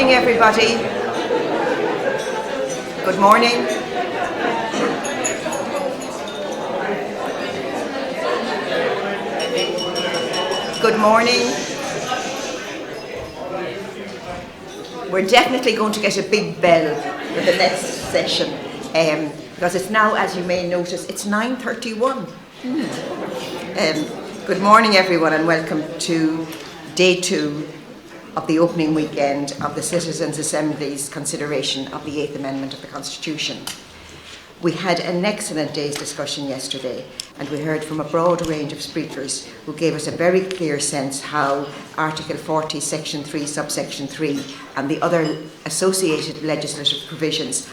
morning, everybody. Good morning. Good morning. We're definitely going to get a big bell for the next session because it's now, as you may notice, it's 9:31. Good morning, everyone, and welcome to day 2 of the opening weekend of the Citizens' Assembly's consideration of the 8th Amendment of the Constitution. We had an excellent day's discussion yesterday, and we heard from a broad range of speakers who gave us a very clear sense how Article 40, Section 3, Subsection 3 and the other associated legislative provisions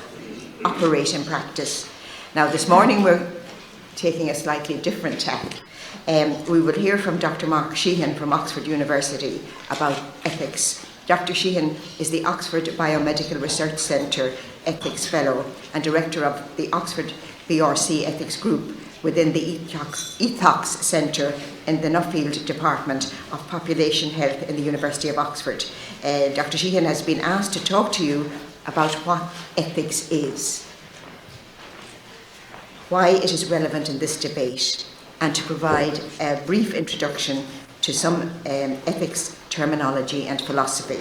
operate in practice. Now, this morning we're taking a slightly different tack. We will hear from Dr. Mark Sheehan from Oxford University about ethics. Dr. Sheehan is the Oxford Biomedical Research Centre Ethics Fellow and Director of the Oxford BRC Ethics Group within the Ethox Centre in the Nuffield Department of Population Health in the University of Oxford. Dr. Sheehan has been asked to talk to you about what ethics is, why it is relevant in this debate, and to provide a brief introduction to some ethics terminology and philosophy.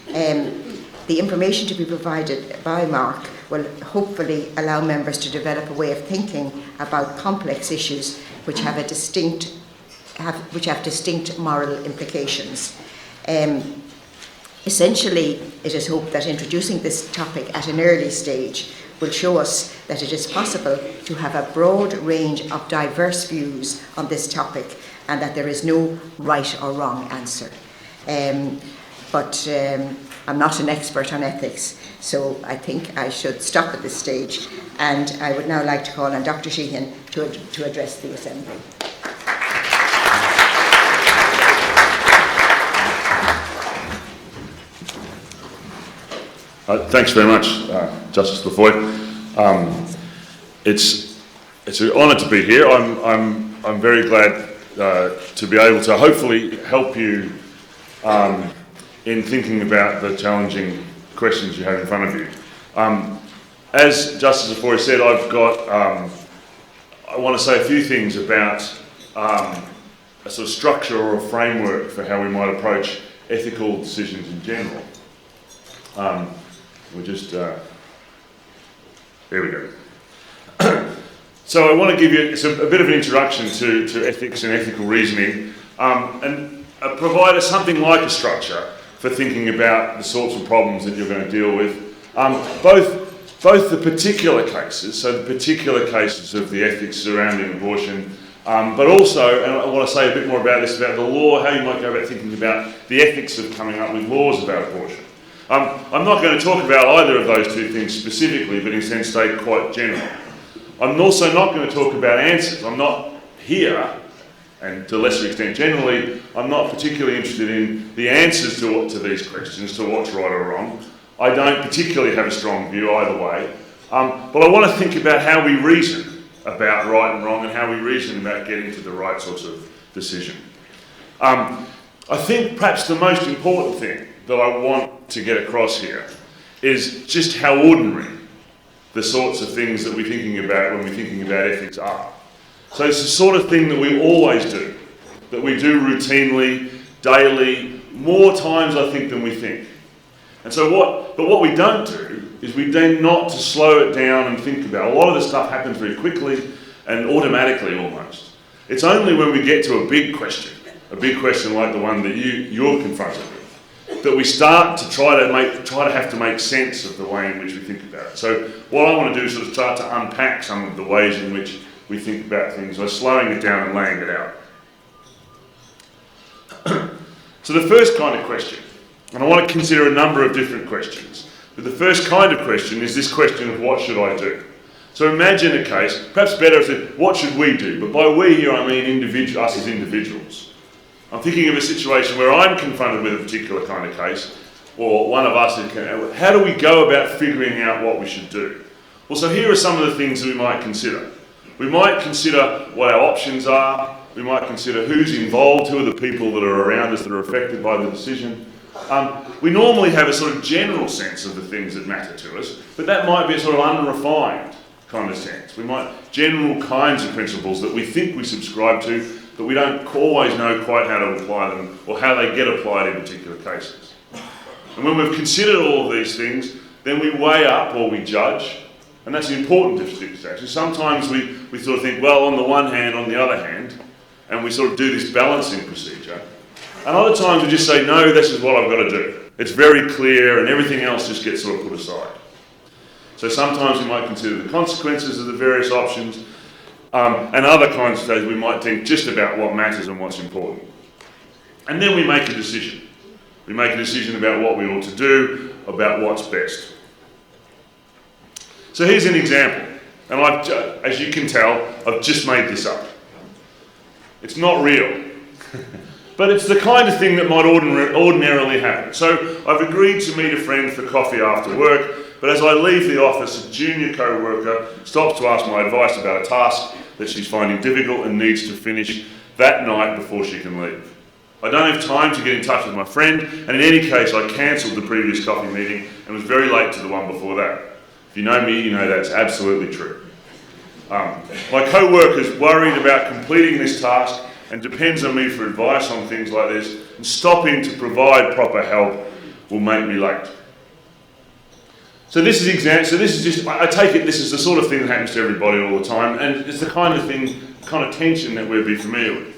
The information to be provided by Mark will hopefully allow members to develop a way of thinking about complex issues which have distinct moral implications. Essentially, it is hoped that introducing this topic at an early stage will show us that it is possible to have a broad range of diverse views on this topic and that there is no right or wrong answer. But I'm not an expert on ethics, so I think I should stop at this stage, and I would now like to call on Dr. Sheehan to address the Assembly. Thanks very much, Justice Laffoy. It's an honour to be here. I'm very glad to be able to hopefully help you in thinking about the challenging questions you have in front of you. As Justice Laffoy said, I want to say a few things about a sort of structure or a framework for how we might approach ethical decisions in general. There we go. So I want to give you a bit of an introduction to ethics and ethical reasoning and provide us something like a structure for thinking about the sorts of problems that you're going to deal with. Both the particular cases, so the particular cases of the ethics surrounding abortion, but also, and I want to say a bit more about this, about the law, how you might go about thinking about the ethics of coming up with laws about abortion. I'm not going to talk about either of those two things specifically, but in a sense they're quite general. I'm also not going to talk about answers. I'm not here, and to a lesser extent generally, I'm not particularly interested in the answers to these questions, to what's right or wrong. I don't particularly have a strong view either way, but I want to think about how we reason about right and wrong and how we reason about getting to the right sorts of decision. I think perhaps the most important thing that I want to get across here is just how ordinary the sorts of things that we're thinking about when we're thinking about ethics are. So it's the sort of thing that we always do, that we do routinely, daily, more times I think than we think. And so what we don't do is we tend not to slow it down and think about it. A lot of this stuff happens very quickly and automatically almost. It's only when we get to a big question like the one that you're confronted with, that we start to try to have to make sense of the way in which we think about it. So what I want to do is sort of start to unpack some of the ways in which we think about things by slowing it down and laying it out. So the first kind of question, and I want to consider a number of different questions, but the first kind of question is this question of what should I do? So imagine a case, perhaps better if what should we do? But by we here I mean us as individuals. I'm thinking of a situation where I'm confronted with a particular kind of case, or one of us, how do we go about figuring out what we should do? Well, so here are some of the things that we might consider. We might consider what our options are, we might consider who's involved, who are the people that are around us that are affected by the decision. We normally have a sort of general sense of the things that matter to us, but that might be a sort of unrefined kind of sense. We might general kinds of principles that we think we subscribe to, but we don't always know quite how to apply them or how they get applied in particular cases. And when we've considered all of these things, then we weigh up or we judge, and that's an important distinction. Sometimes we sort of think, well, on the one hand, on the other hand, and we sort of do this balancing procedure. And other times we just say, no, this is what I've got to do. It's very clear and everything else just gets sort of put aside. So sometimes we might consider the consequences of the various options, and other kinds of days we might think just about what matters and what's important. And then we make a decision. We make a decision about what we ought to do, about what's best. So here's an example, and as you can tell, I've just made this up. It's not real. But it's the kind of thing that might ordinarily happen. So I've agreed to meet a friend for coffee after work, but as I leave the office, a junior co-worker stops to ask my advice about a task that she's finding difficult and needs to finish that night before she can leave. I don't have time to get in touch with my friend, and in any case I cancelled the previous coffee meeting and was very late to the one before that. If you know me, you know that's absolutely true. My co-worker's worried about completing this task and depends on me for advice on things like this, and stopping to provide proper help will make me late. So this is just, I take it this is the sort of thing that happens to everybody all the time, and it's the kind of tension that we'd be familiar with.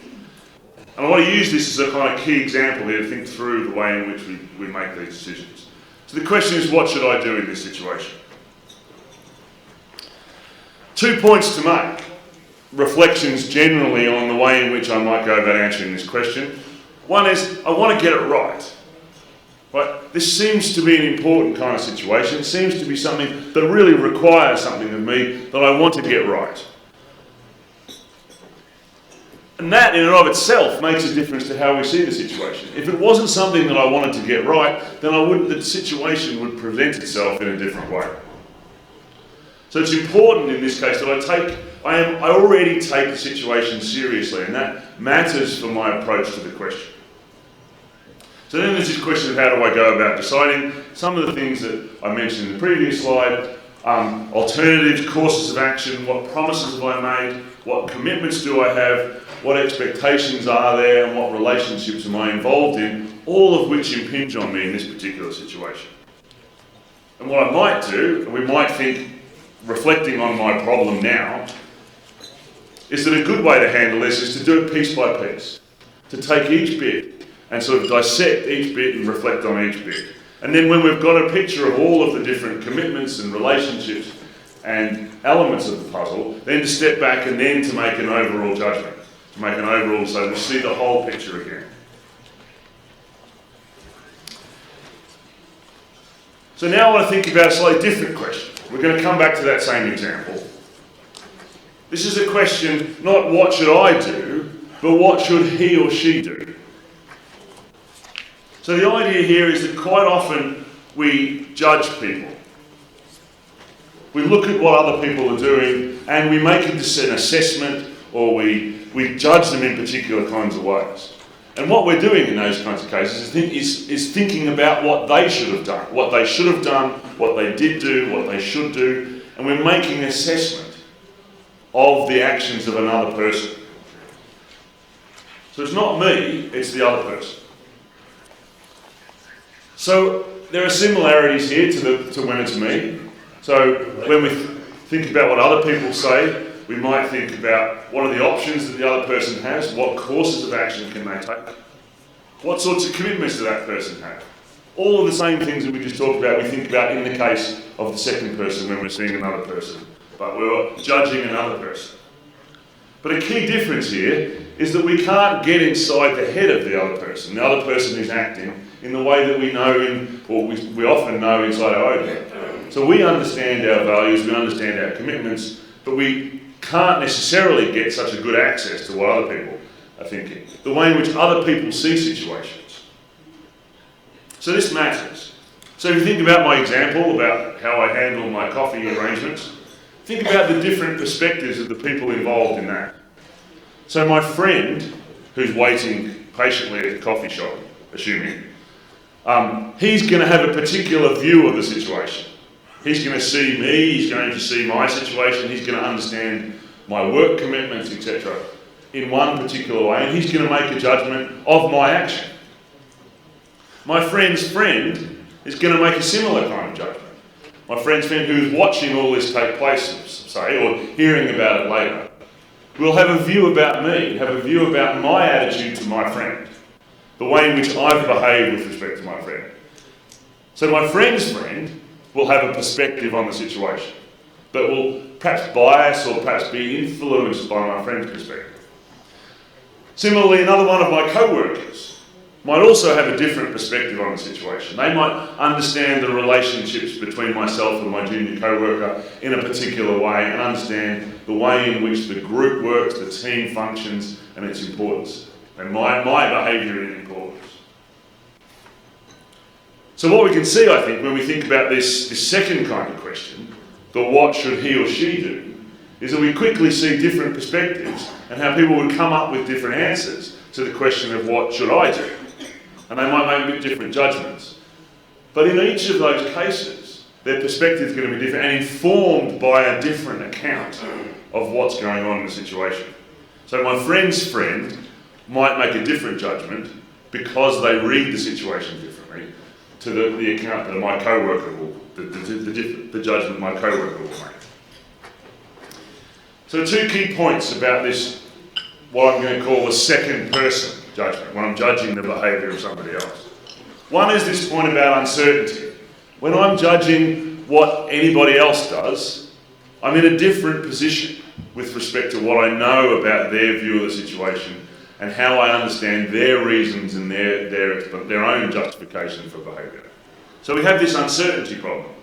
And I want to use this as a kind of key example here to think through the way in which we make these decisions. So the question is, what should I do in this situation? 2 points to make. Reflections generally on the way in which I might go about answering this question. One is, I want to get it right. Right? This seems to be an important kind of situation. It seems to be something that really requires something of me that I want to get right. And that in and of itself makes a difference to how we see the situation. If it wasn't something that I wanted to get right, then the situation would present itself in a different way. So it's important in this case that I already take the situation seriously, and that matters for my approach to the question. So then there's this question of how do I go about deciding. Some of the things that I mentioned in the previous slide, alternatives, courses of action, what promises have I made, what commitments do I have, what expectations are there, and what relationships am I involved in, all of which impinge on me in this particular situation. And what I might do, and we might think, reflecting on my problem now, is that a good way to handle this is to do it piece by piece, to take each bit and sort of dissect each bit and reflect on each bit. And then when we've got a picture of all of the different commitments and relationships and elements of the puzzle, then to step back and then to make an overall judgment, to make an overall, so we see the whole picture again. So now I want to think about a slightly different question. We're going to come back to that same example. This is a question, not what should I do, but what should he or she do? So the idea here is that quite often we judge people. We look at what other people are doing and we make an assessment, or we judge them in particular kinds of ways. And what we're doing in those kinds of cases is thinking about what they should have done, what they should have done, what they did do, what they should do, and we're making an assessment of the actions of another person. So it's not me, it's the other person. So there are similarities here to when it's me. So when we think about what other people say, we might think about what are the options that the other person has, what courses of action can they take, what sorts of commitments does that person have. All of the same things that we just talked about, we think about in the case of the second person when we're seeing another person, but we're judging another person. But a key difference here is that we can't get inside the head of the other person who's acting, in the way that we know we often know inside our own head. So we understand our values, we understand our commitments, but we can't necessarily get such a good access to what other people are thinking, the way in which other people see situations. So this matters. So if you think about my example about how I handle my coffee arrangements, think about the different perspectives of the people involved in that. So my friend, who's waiting patiently at the coffee shop, assuming, he's going to have a particular view of the situation. He's going to see me, he's going to see my situation, he's going to understand my work commitments, etc. in one particular way, and he's going to make a judgment of my action. My friend's friend is going to make a similar kind of judgment. My friend's friend who's watching all this take place, say, or hearing about it later, will have a view about me, have a view about my attitude to my friend, the way in which I've behaved with respect to my friend. So my friend's friend will have a perspective on the situation that will perhaps bias or perhaps be influenced by my friend's perspective. Similarly, another one of my co-workers might also have a different perspective on the situation. They might understand the relationships between myself and my junior co-worker in a particular way and understand the way in which the group works, the team functions, and its importance, and my behaviour and importance. So what we can see, I think, when we think about this second kind of question, the what should he or she do, is that we quickly see different perspectives and how people would come up with different answers to the question of what should I do. And they might make different judgments. But in each of those cases, their perspective is going to be different and informed by a different account of what's going on in the situation. So my friend's friend might make a different judgment because they read the situation differently to the account that my co-worker will, the judgment my co-worker will make. So two key points about this, what I'm going to call the second person judgment, when I'm judging the behaviour of somebody else. One is this point about uncertainty. When I'm judging what anybody else does, I'm in a different position with respect to what I know about their view of the situation and how I understand their reasons and their own justification for behaviour. So we have this uncertainty problem.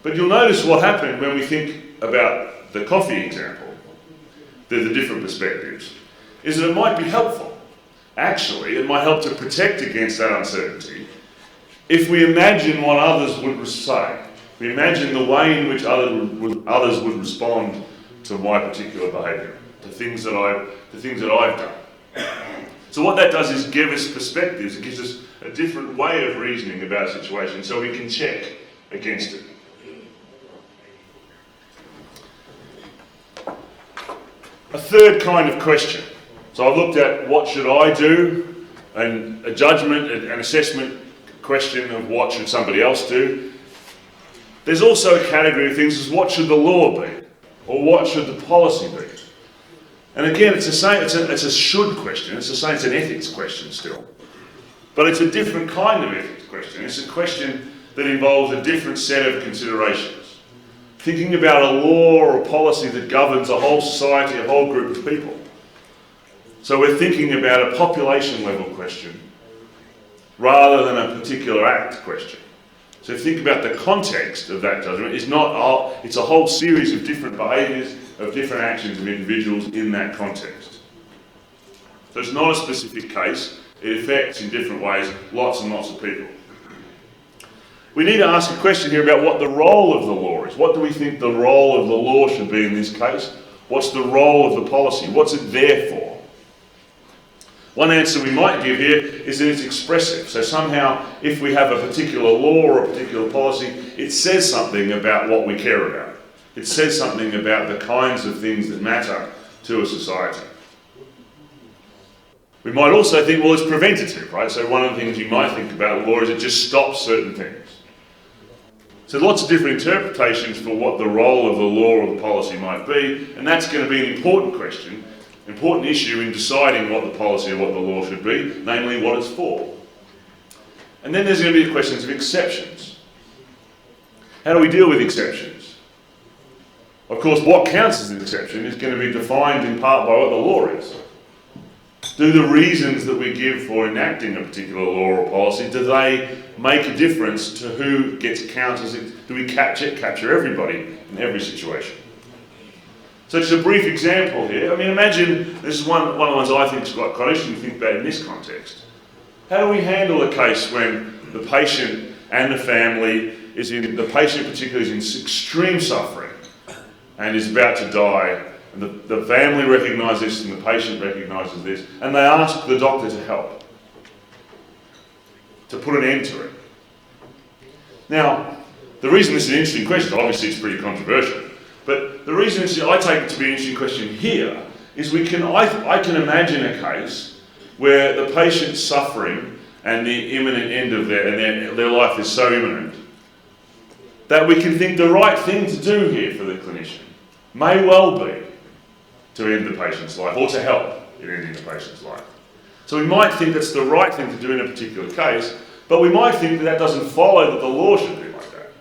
But you'll notice what happened when we think about the coffee example, the different perspectives, is that it might be helpful. Actually, it might help to protect against that uncertainty if we imagine what others would say. We imagine the way in which others would respond to my particular behaviour, to things that I've done. So what that does is give us perspectives. It gives us a different way of reasoning about a situation so we can check against it. A third kind of question. So I've looked at what should I do, and a judgment, an assessment question of what should somebody else do. There's also a category of things as what should the law be, or what should the policy be. And again, it's a should question. It's an ethics question still, but it's a different kind of ethics question. It's a question that involves a different set of considerations. Thinking about a law or a policy that governs a whole society, a whole group of people. So we're thinking about a population level question rather than a particular act question. So think about the context of that judgment. It's a whole series of different behaviours, of different actions of individuals in that context. So it's not a specific case. It affects in different ways lots and lots of people. We need to ask a question here about what the role of the law is. What do we think the role of the law should be in this case? What's the role of the policy? What's it there for? One answer we might give here is that it's expressive. So somehow, if we have a particular law or a particular policy, it says something about what we care about. It says something about the kinds of things that matter to a society. We might also think, well, it's preventative, right? So one of the things you might think about law is it just stops certain things. So lots of different interpretations for what the role of the law or the policy might be, and that's going to be an important question, important issue in deciding what the policy or what the law should be, namely what it's for. And then there's going to be questions of exceptions. How do we deal with exceptions? Of course, what counts as an exception is going to be defined in part by what the law is. Do the reasons that we give for enacting a particular law or policy, do they make a difference to who gets counted? Do we capture everybody in every situation? So just a brief example here. I mean, imagine, this is one of the ones I think is quite interesting to think about in this context. How do we handle a case when the patient and the family the patient particularly is in extreme suffering and is about to die, and the family recognise this and the patient recognises this, and they ask the doctor to help? to put an end to it. Now, the reason this is an interesting question, obviously it's pretty controversial, but the reason I take it to be an interesting question here is I can imagine a case where the patient's suffering and the imminent end of their life is so imminent that we can think the right thing to do here for the clinician may well be to end the patient's life or to help in ending the patient's life. So we might think that's the right thing to do in a particular case, but we might think that that doesn't follow that the law should be like that.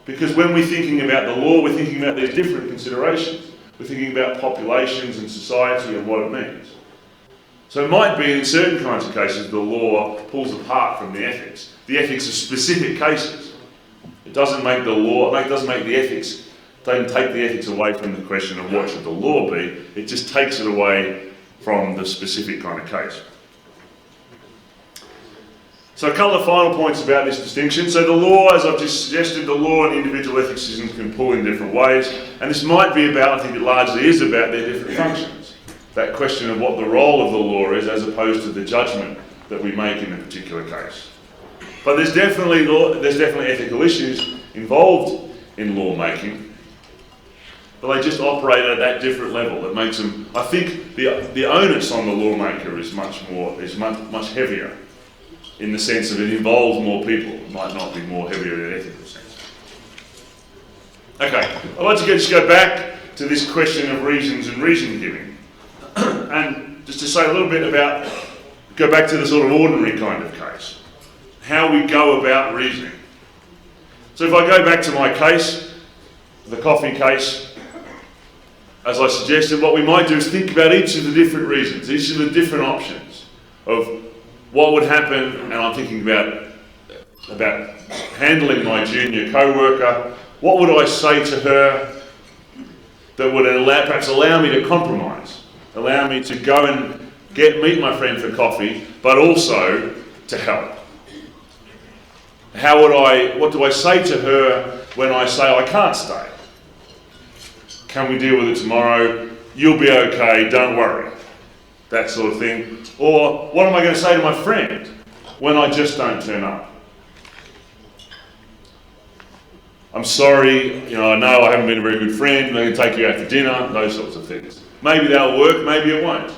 Because when we're thinking about the law, we're thinking about these different considerations. We're thinking about populations and society and what it means. So it might be in certain kinds of cases the law pulls apart from the ethics. The ethics of specific cases. It doesn't make the law, it doesn't make the ethics, doesn't take the ethics away from the question of what should the law be, it just takes it away from the specific kind of case. So a couple of final points about this distinction. So the law, as I've just suggested, the law and individual ethicism can pull in different ways, and this might be about, I think it largely is about their different functions. That question of what the role of the law is as opposed to the judgment that we make in a particular case. But there's definitely ethical issues involved in lawmaking, but they just operate at that different level. That makes them, I think the onus on the lawmaker is much heavier in the sense of it involves more people. It might not be more heavier in an ethical sense. Okay, I'd like to just go back to this question of reasons and reason giving. And just to say a little bit about, go back to the sort of ordinary kind of case. How we go about reasoning. So if I go back to my case, the coffee case, as I suggested, what we might do is think about each of the different reasons, each of the different options of what would happen, and I'm thinking about handling my junior co-worker. What would I say to her that would perhaps allow me to compromise, allow me to go and meet my friend for coffee, but also to help? What do I say to her when I say I can't stay? Can we deal with it tomorrow? You'll be okay, don't worry. That sort of thing. Or what am I going to say to my friend when I just don't turn up? I'm sorry, I know I haven't been a very good friend, I'm going to take you out for dinner, those sorts of things. Maybe that'll work, maybe it won't.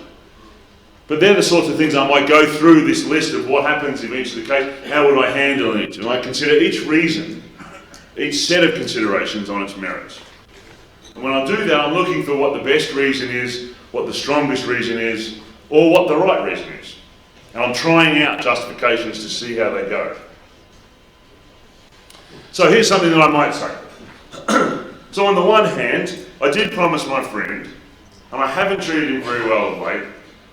But they're the sorts of things I might go through this list of what happens in each of the cases, how would I handle each? And I consider each reason, each set of considerations on its merits. And when I do that, I'm looking for what the best reason is, what the strongest reason is, or what the right reason is. And I'm trying out justifications to see how they go. So here's something that I might say. So on the one hand, I did promise my friend, and I haven't treated him very well of late.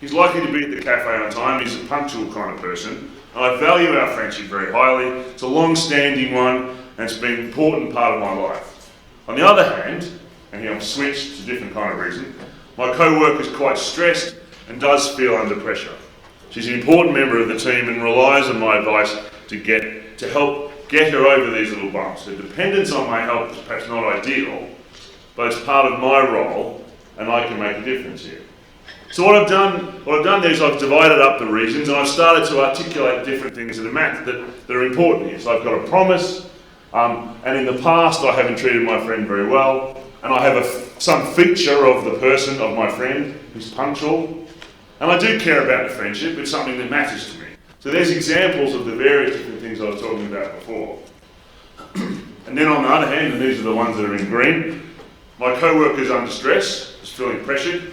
He's likely to be at the cafe on time, he's a punctual kind of person, and I value our friendship very highly. It's a long-standing one, and it's been an important part of my life. On the other hand, and here I've switched to a different kind of reason, my co-worker is quite stressed and does feel under pressure. She's an important member of the team and relies on my advice to help get her over these little bumps. Her dependence on my help is perhaps not ideal, but it's part of my role and I can make a difference here. So what I've done there is I've divided up the reasons and I've started to articulate different things that are important here. So I've got a promise, and in the past I haven't treated my friend very well, and I have some feature of the person, of my friend, who's punctual, and I do care about the friendship. It's something that matters to me. So there's examples of the various different things I was talking about before. And then on the other hand, and these are the ones that are in green, my co-worker's under stress, is feeling pressured,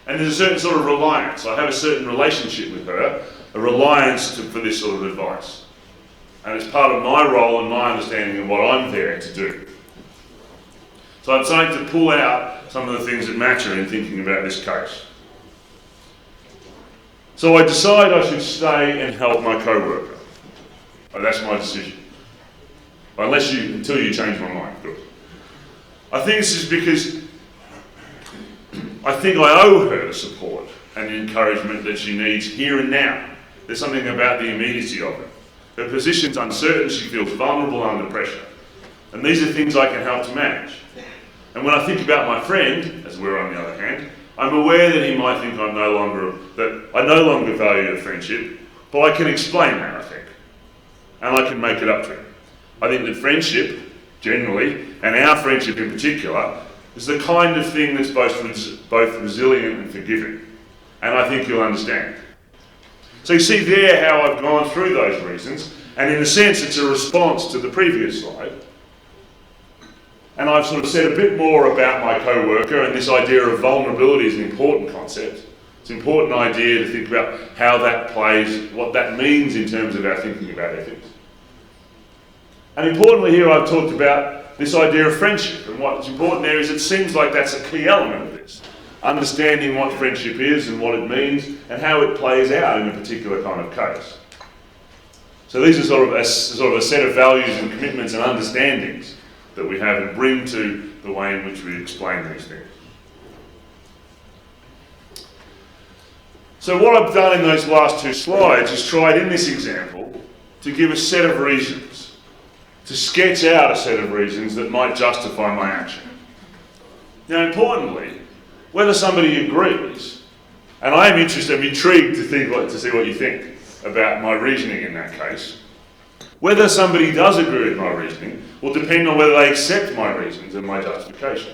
and there's a certain sort of reliance. I have a certain relationship with her, a reliance for this sort of advice. And it's part of my role and my understanding of what I'm there to do. So I'm trying to pull out some of the things that matter in thinking about this case. So I decide I should stay and help my co-worker. That's my decision. Until you change my mind, good. I think this is because I think I owe her the support and the encouragement that she needs here and now. There's something about the immediacy of it. Her position's uncertain, she feels vulnerable under pressure. And these are things I can help to manage. And when I think about my friend, as we're on the other hand, I'm aware that he might think that I no longer value the friendship, but I can explain that, I think, and I can make it up to him. I think that friendship, generally, and our friendship in particular, is the kind of thing that's both resilient and forgiving, and I think you'll understand. So you see there how I've gone through those reasons, and in a sense it's a response to the previous slide. And I've sort of said a bit more about my co-worker, and this idea of vulnerability is an important concept. It's an important idea to think about how that plays, what that means in terms of our thinking about ethics. And importantly here I've talked about this idea of friendship, and what's important there is it seems like that's a key element of this. Understanding what friendship is and what it means and how it plays out in a particular kind of case. So these are sort of a set of values and commitments and understandings that we have and bring to the way in which we explain these things. So what I've done in those last two slides is tried in this example to give a set of reasons, to sketch out a set of reasons that might justify my action. Now importantly, whether somebody agrees, and I am interested, I'm intrigued to see what you think about my reasoning in that case, whether somebody does agree with my reasoning will depend on whether they accept my reasons and my justification.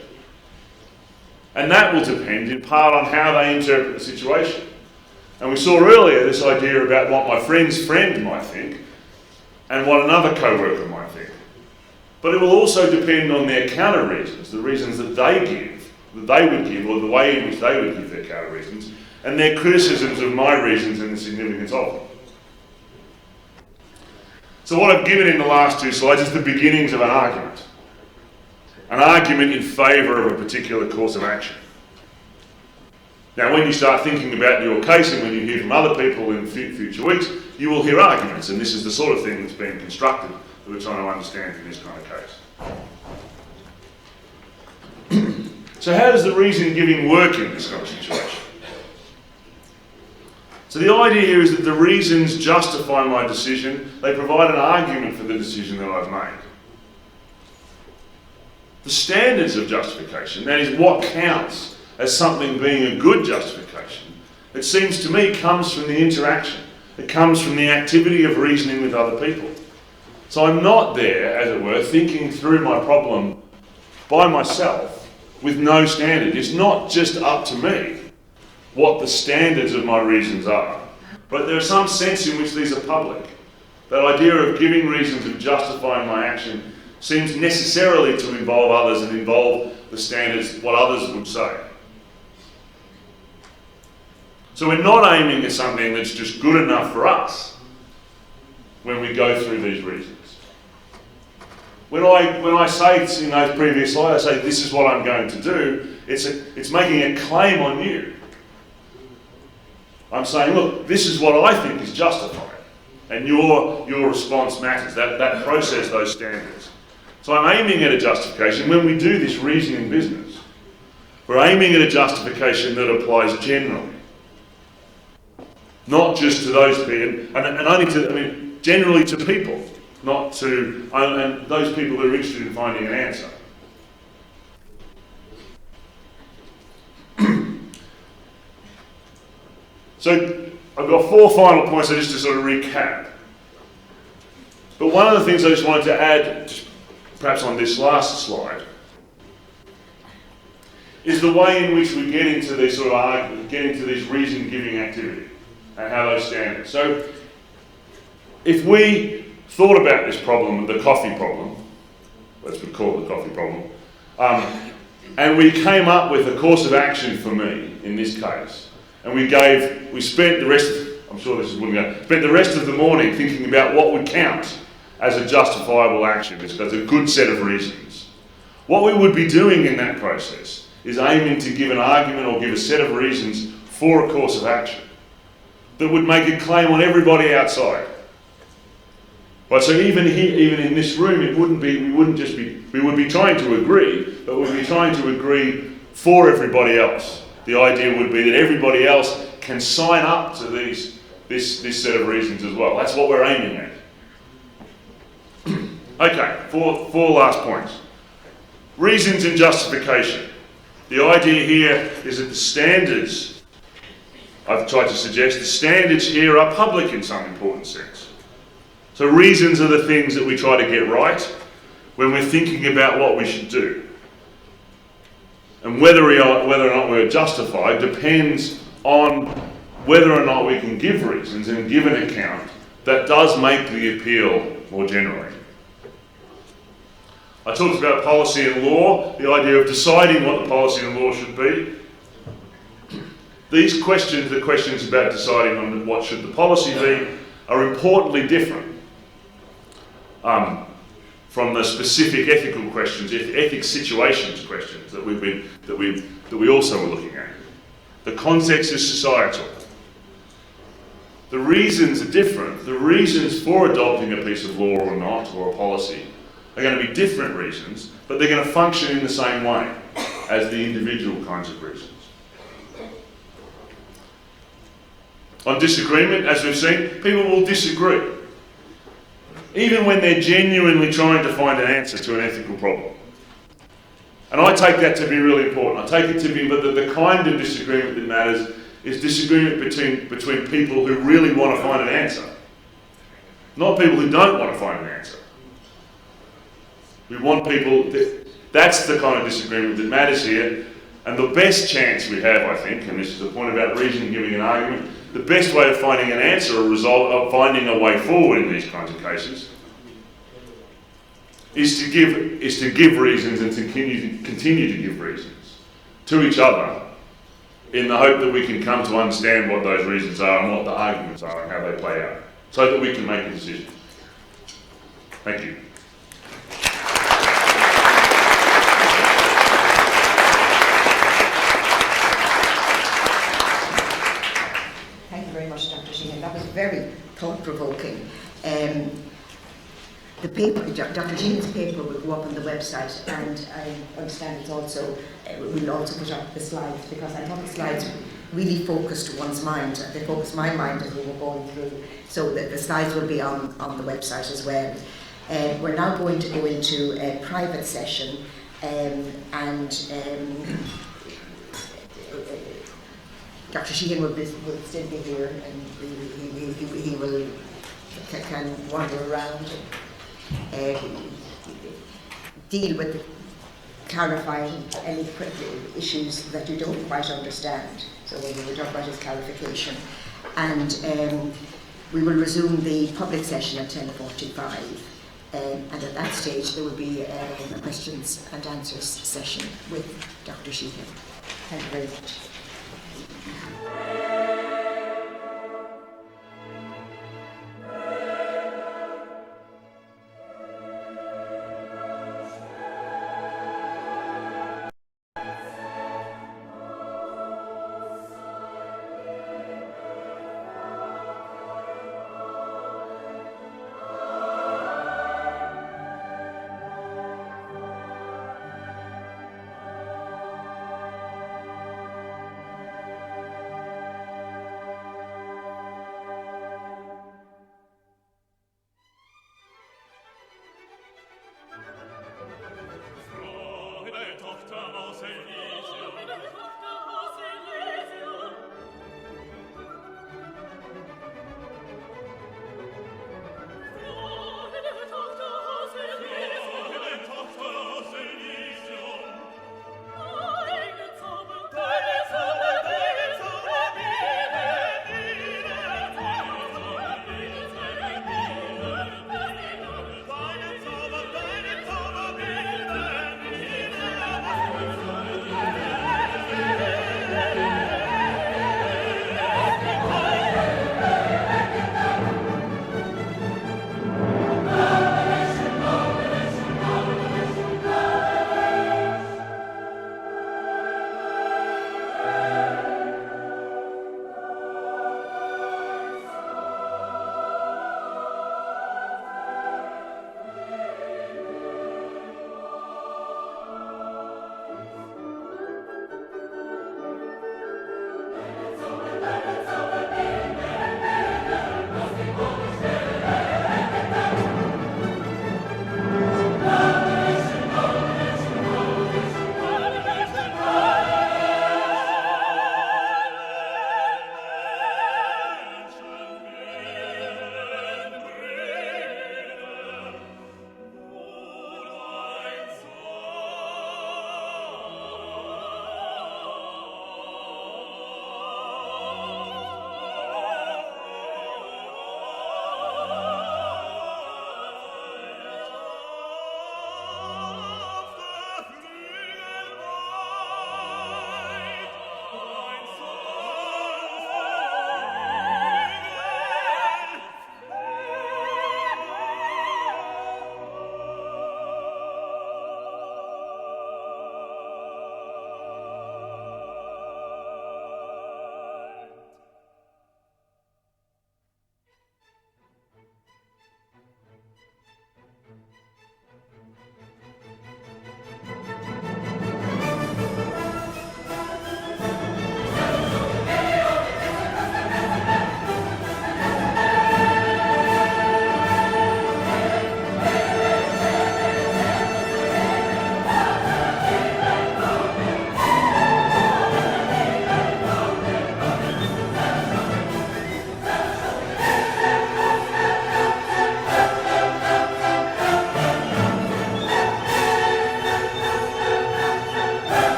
And that will depend in part on how they interpret the situation. And we saw earlier this idea about what my friend's friend might think and what another co-worker might think. But it will also depend on their counter reasons, the reasons that they give, that they would give, or the way in which they would give their counter reasons, and their criticisms of my reasons and the significance of them. So what I've given in the last two slides is the beginnings of an argument in favour of a particular course of action. Now when you start thinking about your case and when you hear from other people in future weeks, you will hear arguments, and this is the sort of thing that's being constructed that we're trying to understand in this kind of case. So how does the reason giving work in this kind of situation? So the idea here is that the reasons justify my decision, they provide an argument for the decision that I've made. The standards of justification, that is what counts as something being a good justification, it seems to me comes from the interaction. It comes from the activity of reasoning with other people. So I'm not there, as it were, thinking through my problem by myself with no standard. It's not just up to me what the standards of my reasons are. But there is some sense in which these are public. That idea of giving reasons and justifying my action seems necessarily to involve others and involve the standards, what others would say. So we're not aiming at something that's just good enough for us when we go through these reasons. When I say in those previous slides, I say this is what I'm going to do, it's making a claim on you. I'm saying, look, this is what I think is justified, and your response matters, that process, those standards. So I'm aiming at a justification. When we do this reasoning business, we're aiming at a justification that applies generally. Not just to those people, and only to, generally to people, not to and those people who are interested in finding an answer. So I've got four final points just to sort of recap. But one of the things I just wanted to add, just perhaps on this last slide, is the way in which we get into these sort of arguments, get into this reason-giving activity and how those stand. So if we thought about this problem, the coffee problem, let's call it the coffee problem, and we came up with a course of action for me in this case, and we spent the rest of the morning thinking about what would count as a justifiable action, as a good set of reasons. What we would be doing in that process is aiming to give an argument or give a set of reasons for a course of action that would make a claim on everybody outside. Right, so even here, even in this room, we would be trying to agree, but we'd be trying to agree for everybody else. The idea would be that everybody else can sign up to this set of reasons as well. That's what we're aiming at. Okay, four last points. Reasons and justification. The idea here is that the standards I've tried to suggest the standards here are public in some important sense. So reasons are the things that we try to get right when we're thinking about what we should do. And whether or not we're justified depends on whether or not we can give reasons and give an account that does make the appeal more generally. I talked about policy and law, the idea of deciding what the policy and law should be. These questions, the questions about deciding on what should the policy be, are importantly different from the specific ethical questions, ethics situations questions that we also were looking at. The context is societal. The reasons are different. The reasons for adopting a piece of law or not, or a policy, are going to be different reasons, but they're going to function in the same way as the individual kinds of reasons. On disagreement, as we've seen, people will disagree, even when they're genuinely trying to find an answer to an ethical problem. And I take that to be really important. I take it to be that the kind of disagreement that matters is disagreement between people who really want to find an answer, not people who don't want to find an answer. We want people, that's the kind of disagreement that matters here, and the best chance we have, I think, and this is the point about reason giving an argument, the best way of finding an answer, a result of finding a way forward in these kinds of cases, is to give reasons and to continue to give reasons to each other in the hope that we can come to understand what those reasons are and what the arguments are and how they play out, so that we can make a decision. Thank you. Thank you very much, Dr. Sheehan. That was very thought-provoking. The paper, Dr. Sheehan's paper will go up on the website, and I understand it's also, we'll also put up the slides, because I thought the slides really focused one's mind. They focused my mind as we were going through, so that the slides will be on the website as well. We're now going to go into a private session, Dr. Sheehan will still be here, and he will can wander around and deal with clarifying any issues that you don't quite understand. So we will talk about his clarification, and we will resume the public session at 10:45. And at that stage there will be a questions and answers session with Dr. Sheehan. Thank you very much.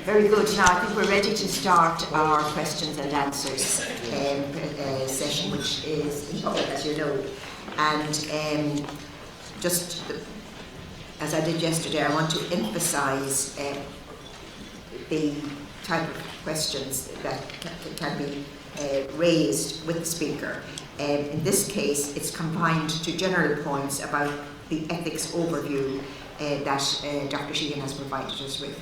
Very good. Now I think we're ready to start our questions and answers session, which is in public, as you know. And just as I did yesterday, I want to emphasise the type of questions that can be raised with the speaker. In this case, it's confined to general points about the ethics overview that Dr. Sheehan has provided us with.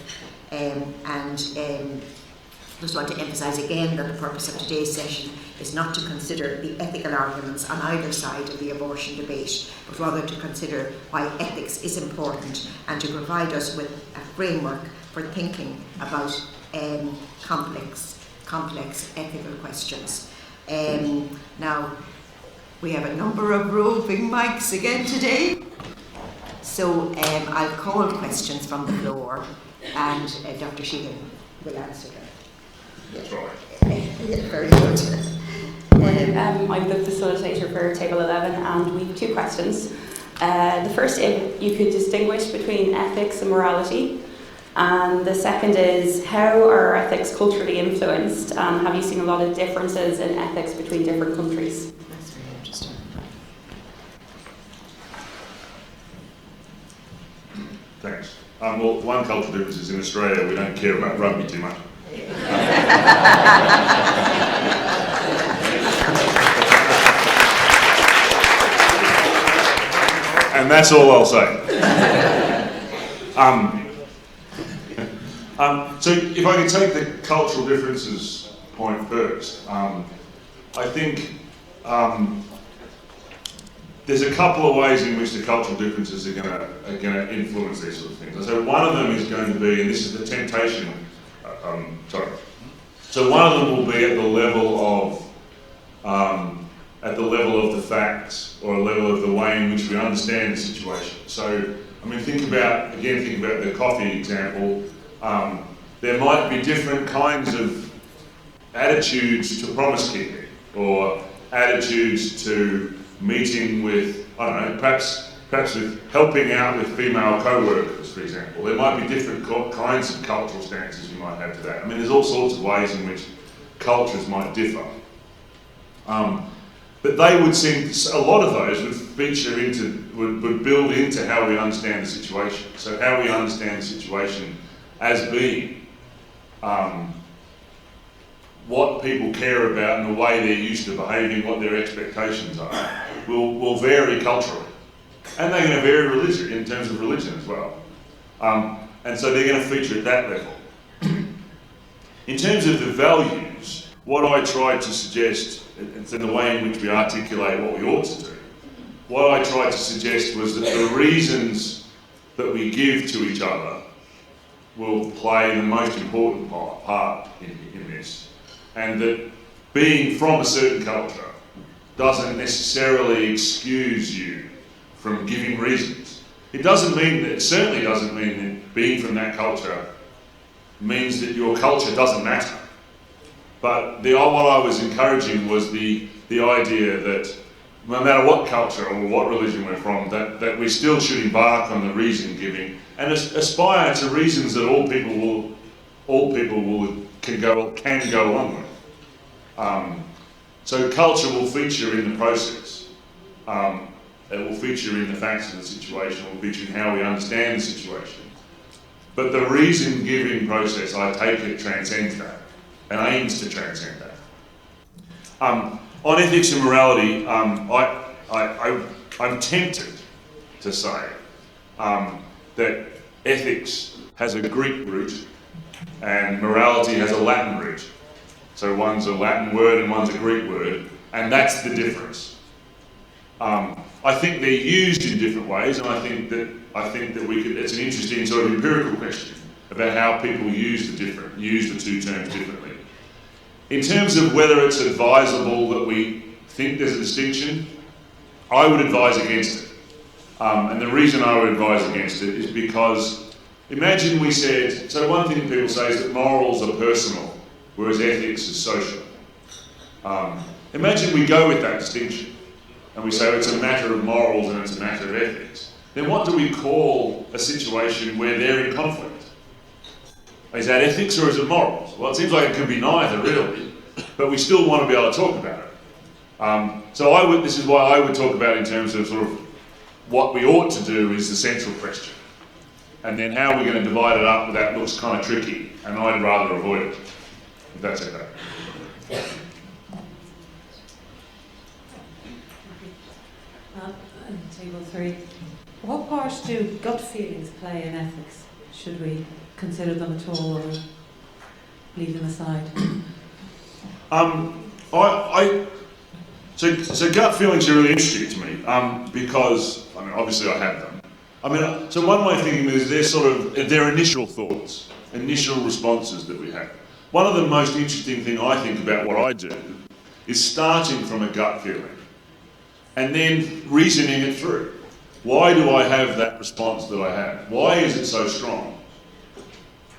Just want to emphasise again that the purpose of today's session is not to consider the ethical arguments on either side of the abortion debate, but rather to consider why ethics is important and to provide us with a framework for thinking about complex ethical questions. Now, we have a number of roving mics again today, so I'll call questions from the floor and Dr. Sheehan will answer them. That's right. Very good. I'm the facilitator for Table 11 and we have two questions. The first, if you could distinguish between ethics and morality, and the second is, how are ethics culturally influenced, and have you seen a lot of differences in ethics between different countries? That's very interesting. Thanks. Well, one cultural difference is in Australia we don't care about rugby too much. And that's all I'll say. So if I could take the cultural differences point first, I think there's a couple of ways in which the cultural differences are going to influence these sort of things. So one of them is going to be, and this is the temptation. So one of them will be at the level of the facts, or a level of the way in which we understand the situation. So I mean, think about the coffee example. There might be different kinds of attitudes to promise keeping, or attitudes to meeting with, I don't know, perhaps with helping out with female co-workers, for example. There might be different kinds of cultural stances you might have to that. I mean, there's all sorts of ways in which cultures might differ. But they would seem, a lot of those would feature would build into how we understand the situation. So how we understand the situation as being what people care about and the way they're used to behaving, what their expectations are, will vary culturally. And they're going to vary in terms of religion as well. And so they're going to feature at that level. In terms of the values, what I tried to suggest, and the way in which we articulate what we ought to do, what I tried to suggest was that the reasons that we give to each other will play the most important part in this. And that being from a certain culture doesn't necessarily excuse you from giving reasons. It certainly doesn't mean that being from that culture means that your culture doesn't matter. But what I was encouraging was the idea that no matter what culture or what religion we're from, that we still should embark on the reason giving and aspire to reasons that all people can go along with. So culture will feature in the process. It will feature in the facts of the situation, it will feature in how we understand the situation. But the reason giving process, I take it, transcends that and aims to transcend that. On ethics and morality, I'm tempted to say that ethics has a Greek root and morality has a Latin root. So one's a Latin word and one's a Greek word, and that's the difference. I think they're used in different ways, and I think that it's an interesting sort of empirical question about how people use the two terms differently. In terms of whether it's advisable that we think there's a distinction, I would advise against it. And the reason I would advise against it is because imagine we said, so one thing people say is that morals are personal, whereas ethics is social. Imagine we go with that distinction and we say it's a matter of morals and it's a matter of ethics. Then what do we call a situation where they're in conflict? Is that ethics or is it morals? Well, it seems like it could be neither, really, but we still want to be able to talk about it. This is why I would talk about in terms of sort of what we ought to do is the central question. And then how we're going to divide it up, that looks kind of tricky, and I'd rather avoid it, if that's okay. Table 3. What part do gut feelings play in ethics? Should we consider them at all or leave them aside? So gut feelings are really interesting to me because, I mean, obviously I have them. So one way of thinking is they're initial thoughts, initial responses that we have. One of the most interesting things I think about what I do is starting from a gut feeling and then reasoning it through. Why do I have that response that I have? Why is it so strong?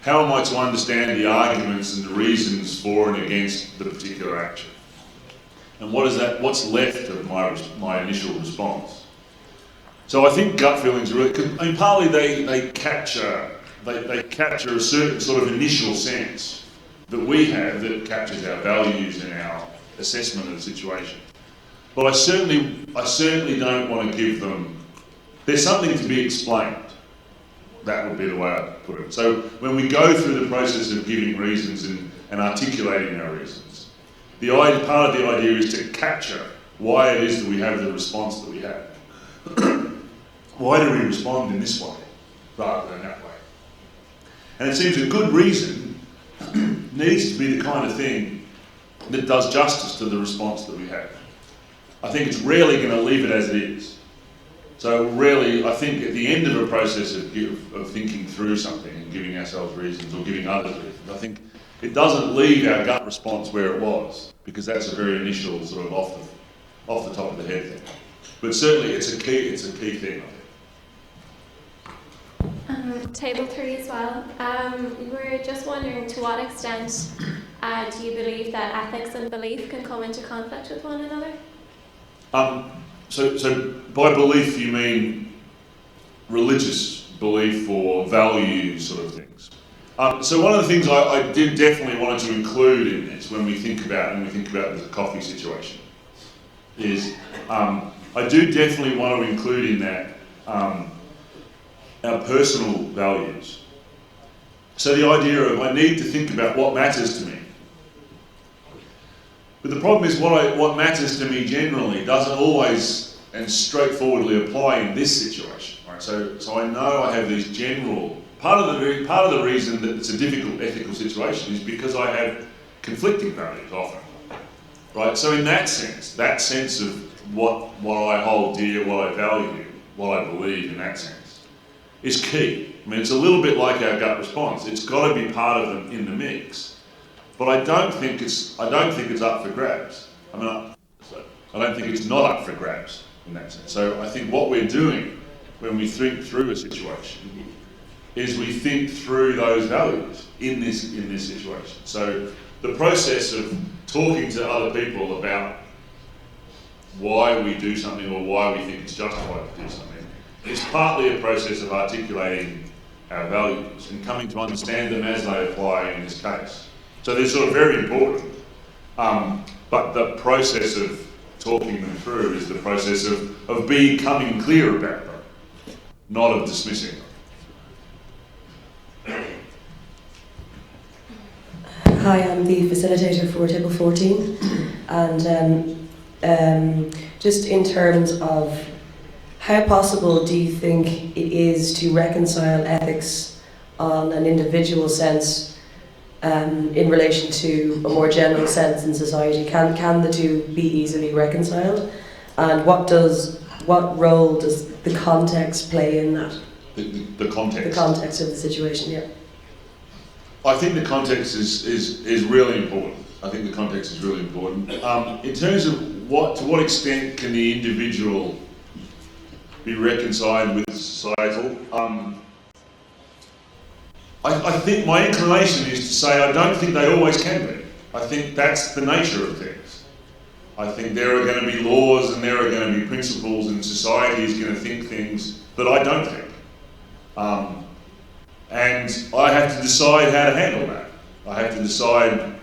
How am I to understand the arguments and the reasons for and against the particular action? And what's left of my initial response? So I think gut feelings are really, partly they capture a certain sort of initial sense that we have that captures our values and our assessment of the situation. But I certainly don't want to give them, there's something to be explained. That would be the way I'd put it. So when we go through the process of giving reasons and articulating our reasons, part of the idea is to capture why it is that we have the response that we have. Why do we respond in this way rather than that way? And it seems a good reason needs to be the kind of thing that does justice to the response that we have. I think it's rarely going to leave it as it is. So really, I think at the end of a process of thinking through something and giving ourselves reasons or giving others reasons, I think it doesn't leave our gut response where it was, because that's a very initial sort of off the top of the head thing. But certainly it's a key thing, I think. Table 3 as well. We're just wondering, to what extent do you believe that ethics and belief can come into conflict with one another? So by belief you mean religious belief or value sort of things. So one of the things I did definitely wanted to include in this when we think about the coffee situation is I do definitely want to include in that our personal values. So the idea of I need to think about what matters to me. But the problem is what matters to me generally doesn't always and straightforwardly apply in this situation. Right? So I know I have these general. Part of the reason that it's a difficult ethical situation is because I have conflicting values often. Right. So in that sense of what I hold dear, what I value, what I believe in that sense, is key. I mean, it's a little bit like our gut response. It's got to be part of them in the mix. But I don't think it's up for grabs. I don't think it's not up for grabs in that sense. So I think what we're doing when we think through a situation is we think through those values in this situation. So the process of talking to other people about why we do something or why we think it's justified to do something is partly a process of articulating our values and coming to understand them as they apply in this case. So they're sort of very important, but the process of talking them through is the process of becoming clear about them, not of dismissing them. Hi, I'm the facilitator for Table 14, and just in terms of how possible do you think it is to reconcile ethics on an individual sense in relation to a more general sense in society? Can the two be easily reconciled? And what role does the context play in that? The context. The context of the situation, yeah. I think the context is really important. I think the context is really important. In terms of to what extent can the individual be reconciled with societal? I think my inclination is to say I don't think they always can be. I think that's the nature of things. I think there are going to be laws and there are going to be principles, and society is going to think things that I don't think. And I have to decide how to handle that. I have to decide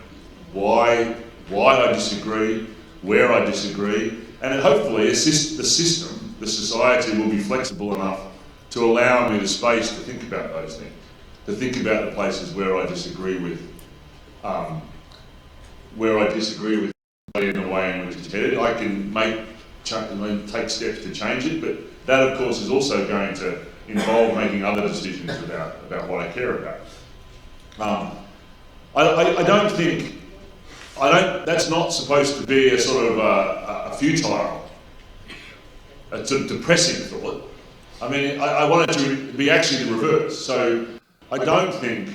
why I disagree, where I disagree, and hopefully the system, the society will be flexible enough to allow me the space to think about those things, to think about the places where I disagree with in the way in which it's headed. I can take steps to change it, but that of course is also going to involve making other decisions about what I care about. That's not supposed to be a sort of a futile, a sort of depressing thought. I mean, I want it to be actually the reverse. So I don't think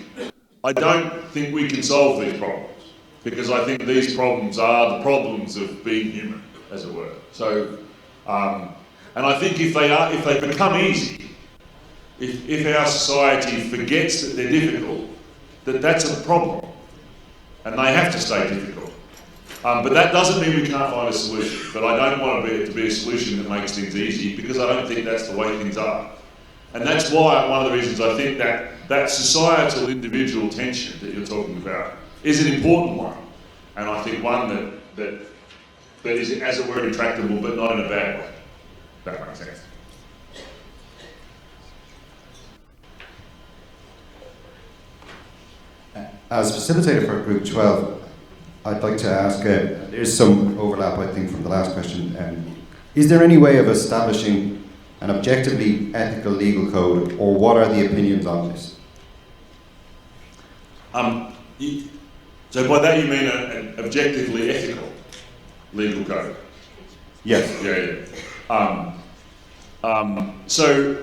we can solve these problems, because I think these problems are the problems of being human, as it were. So, and I think if they become easy, if our society forgets that they're difficult, that's a problem, and they have to stay difficult. But that doesn't mean we can't find a solution. But I don't want it to be a solution that makes things easy, because I don't think that's the way things are. And that's why one of the reasons I think that societal individual tension that you're talking about is an important one, and I think one that is, as it were, intractable, but not in a bad way. If that makes sense. As facilitator for Group 12, I'd like to ask, there's some overlap I think from the last question, is there any way of establishing an objectively ethical legal code, or what are the opinions on this? So by that you mean an objectively ethical legal code? Yes. Yeah. So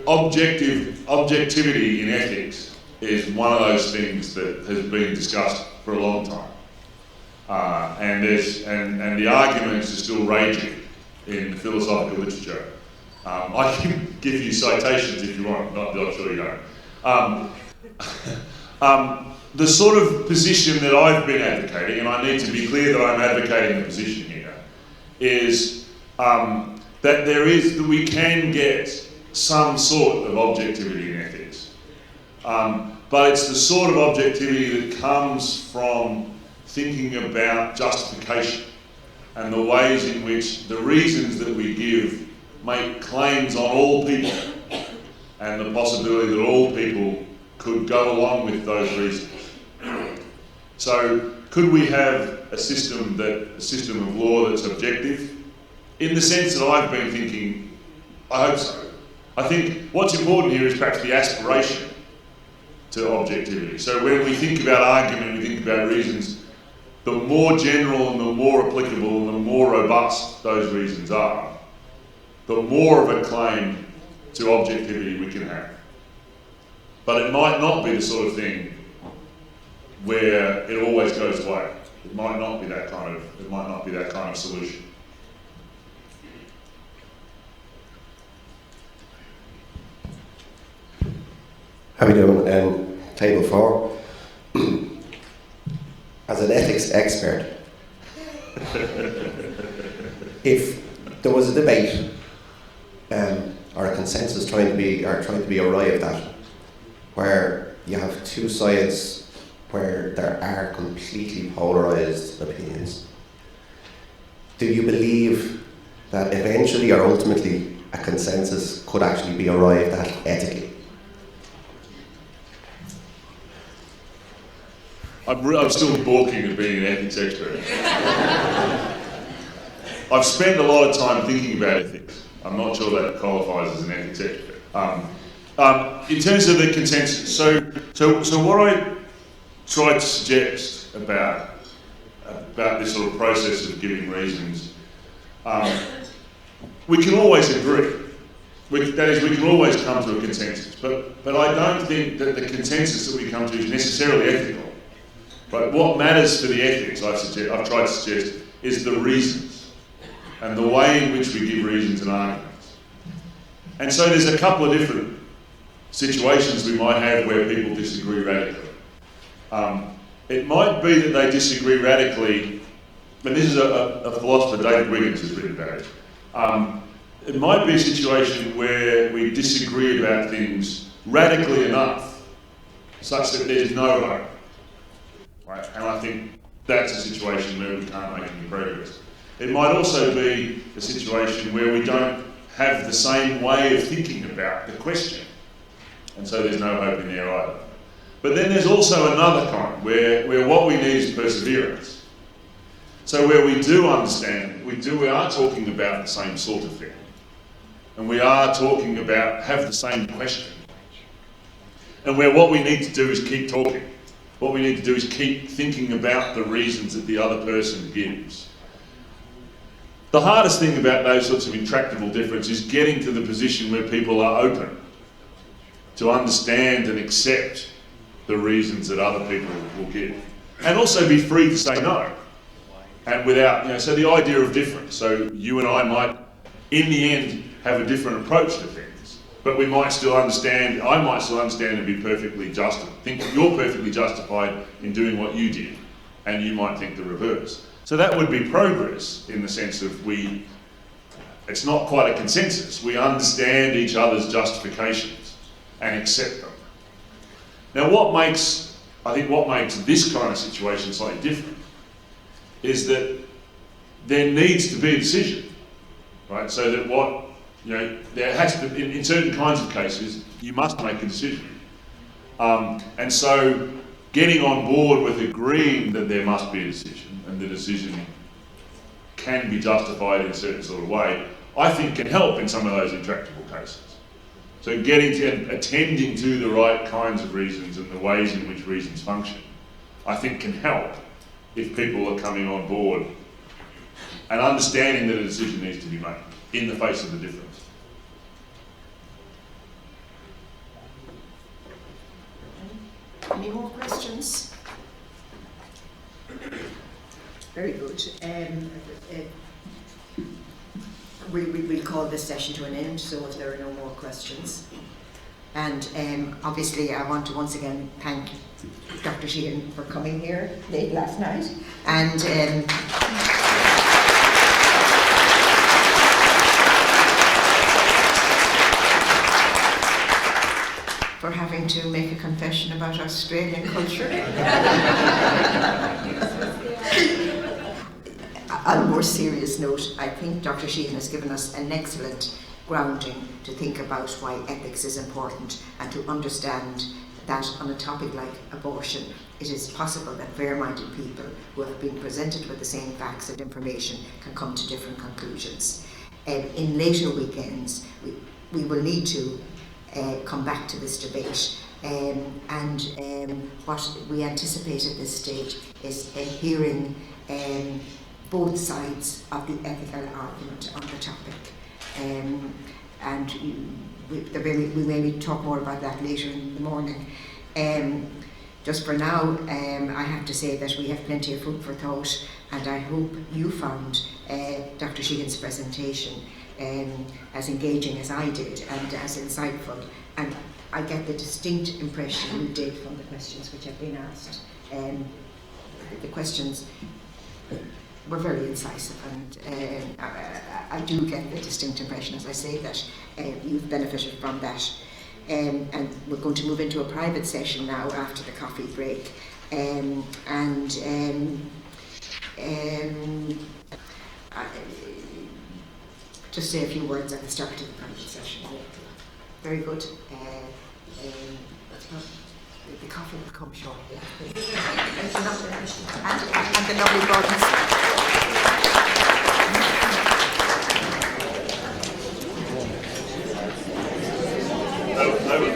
objectivity in ethics is one of those things that has been discussed for a long time, and the arguments are still raging in philosophical literature. I can give you citations if you want. Not sure you don't. The sort of position that I've been advocating, and I need to be clear that I'm advocating the position here, is that we can get some sort of objectivity in ethics. But it's the sort of objectivity that comes from thinking about justification and the ways in which the reasons that we give make claims on all people, and the possibility that all people could go along with those reasons. So could we have a system of law that's objective? In the sense that I've been thinking, I hope so. I think what's important here is perhaps the aspiration to objectivity. So when we think about argument, we think about reasons, the more general and the more applicable and the more robust those reasons are, the more of a claim to objectivity we can have. But it might not be the sort of thing where it always goes away. It might not be that kind of solution. How are we doing? Table 4. As an ethics expert, if there was a debate or a consensus trying to be arrived at, where you have two sides where there are completely polarised opinions, do you believe that eventually or ultimately a consensus could actually be arrived at ethically? I'm still balking at being an ethics expert. I've spent a lot of time thinking about ethics. I'm not sure that qualifies as an ethics expert. In terms of the consensus, so what I tried to suggest about this sort of process of giving reasons, we can always agree. That is, we can always come to a consensus. But I don't think that the consensus that we come to is necessarily ethical. But what matters for the ethics, I've tried to suggest, is the reasons and the way in which we give reasons and arguments. And so there's a couple of different situations we might have where people disagree radically. It might be that they disagree radically, and this is a philosopher, David Wiggins, has written about it. It might be a situation where we disagree about things radically enough such that there's no hope. Right? And I think that's a situation where we can't make any progress. It might also be a situation where we don't have the same way of thinking about the question, and so there's no hope in there either. But then there's also another kind where what we need is perseverance. So where we do understand, we are talking about the same sort of thing, and we are talking about, have the same question, and where what we need to do is keep talking. What we need to do is keep thinking about the reasons that the other person gives. The hardest thing about those sorts of intractable differences is getting to the position where people are open to understand and accept the reasons that other people will give, and also be free to say no, and without, so the idea of difference. So you and I might, in the end, have a different approach to things, but we might still understand, I might still understand and be perfectly just, think that you're perfectly justified in doing what you did, and you might think the reverse. So that would be progress in the sense of it's not quite a consensus, we understand each other's justifications and accept them. Now I think what makes this kind of situation slightly different is that there needs to be a decision, right? So that there has to, in certain kinds of cases, you must make a decision. And so getting on board with agreeing that there must be a decision and the decision can be justified in a certain sort of way, I think can help in some of those intractable cases. So attending to the right kinds of reasons and the ways in which reasons function, I think can help if people are coming on board and understanding that a decision needs to be made in the face of the difference. Any more questions? Very good. We'll call this session to an end, so if there are no more questions. And obviously I want to once again thank Dr. Sheehan for coming here late last night, and for having to make a confession about Australian culture. On a more serious note, I think Dr. Sheehan has given us an excellent grounding to think about why ethics is important, and to understand that on a topic like abortion, it is possible that fair-minded people who have been presented with the same facts and information can come to different conclusions. In later weekends, we will need to come back to this debate, and what we anticipate at this stage is hearing both sides of the ethical argument on the topic, and we may talk more about that later in the morning. Just for now, I have to say that we have plenty of food for thought, and I hope you found Dr. Sheehan's presentation as engaging as I did and as insightful, and I get the distinct impression you did from the questions which have been asked. The questions were very incisive, and I do get the distinct impression, as I say, that you've benefited from that. And we're going to move into a private session now after the coffee break, just say a few words at the start of the private session. Very good. The coffee will come shortly. and the lovely buttons. They were very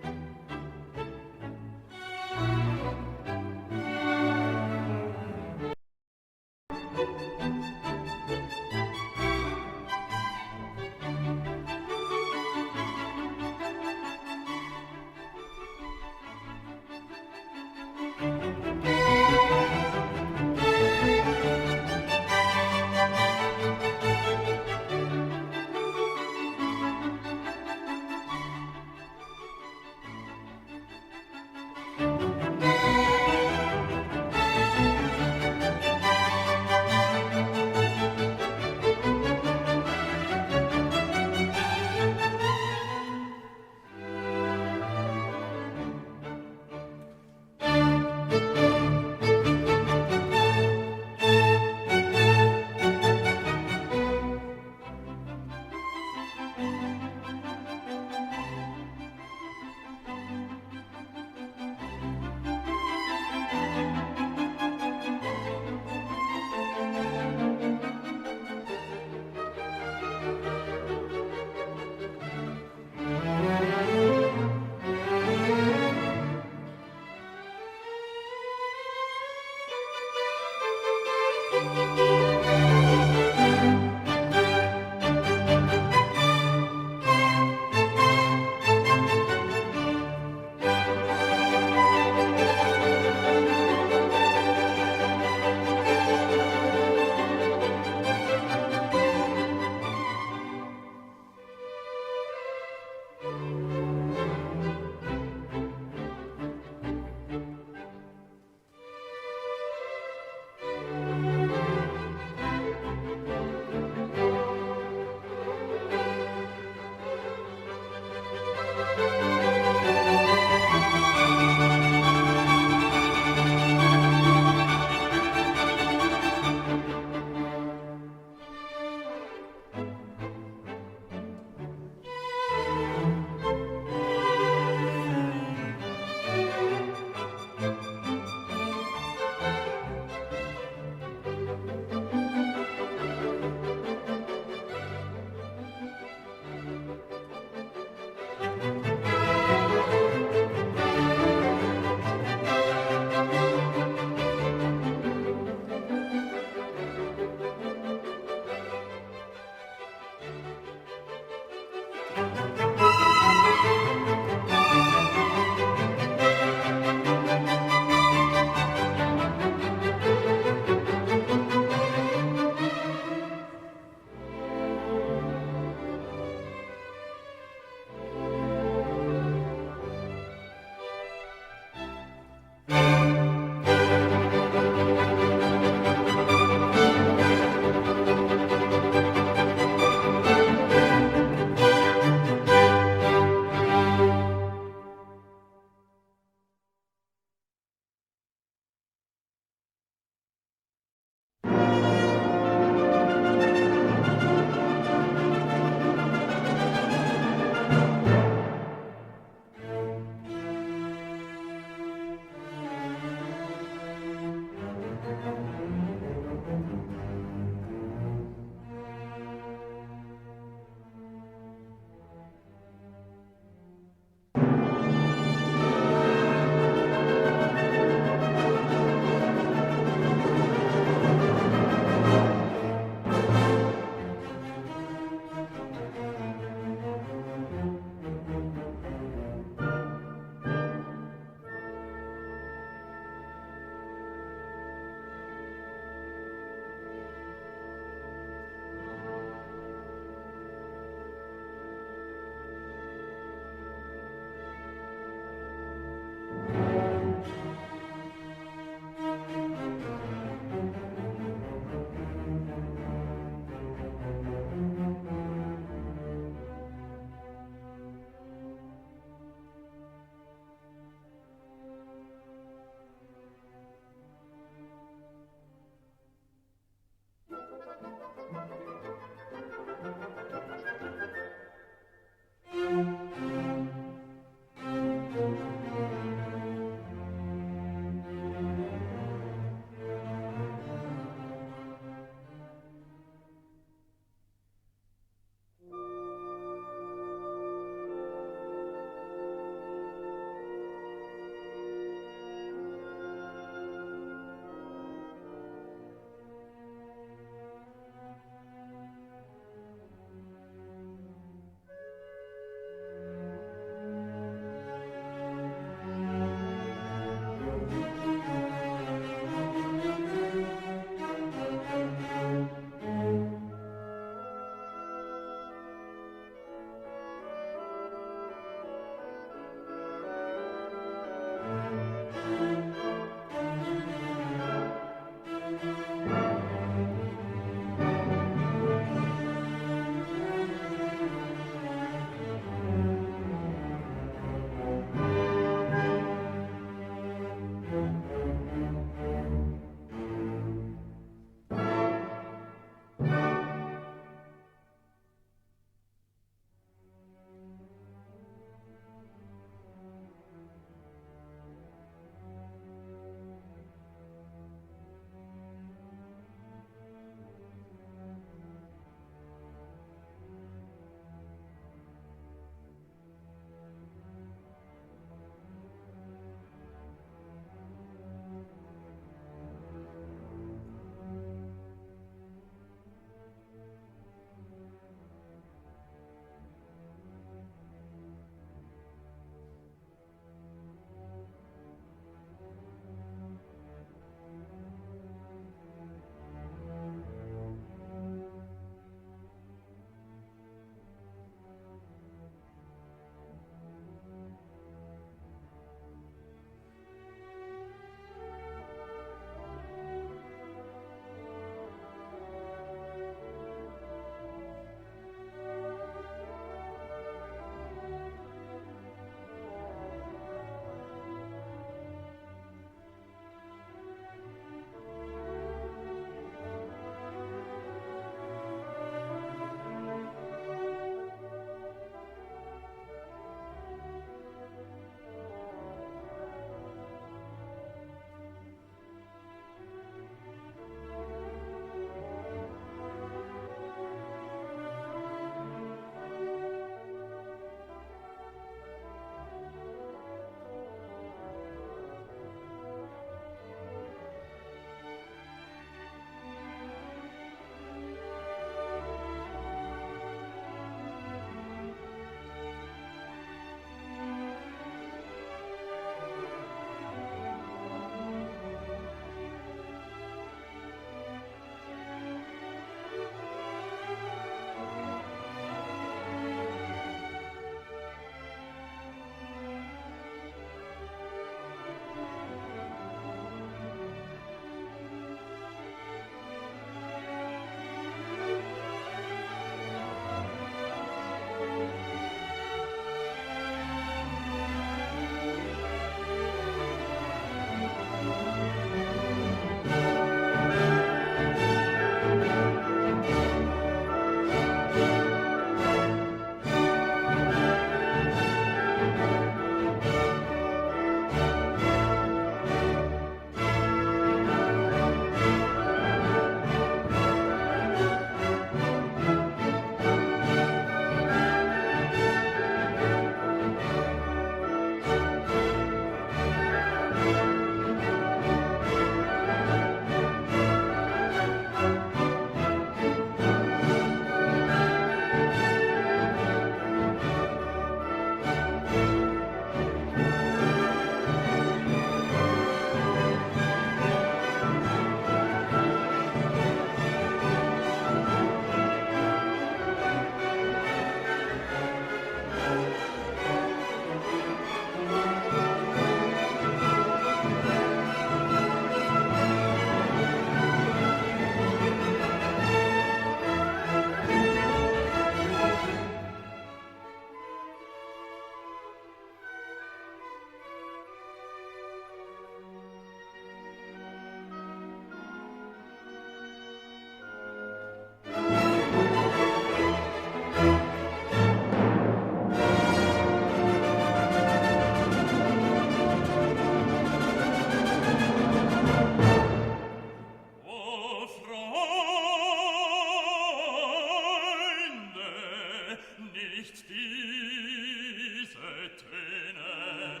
nicht diese Töne,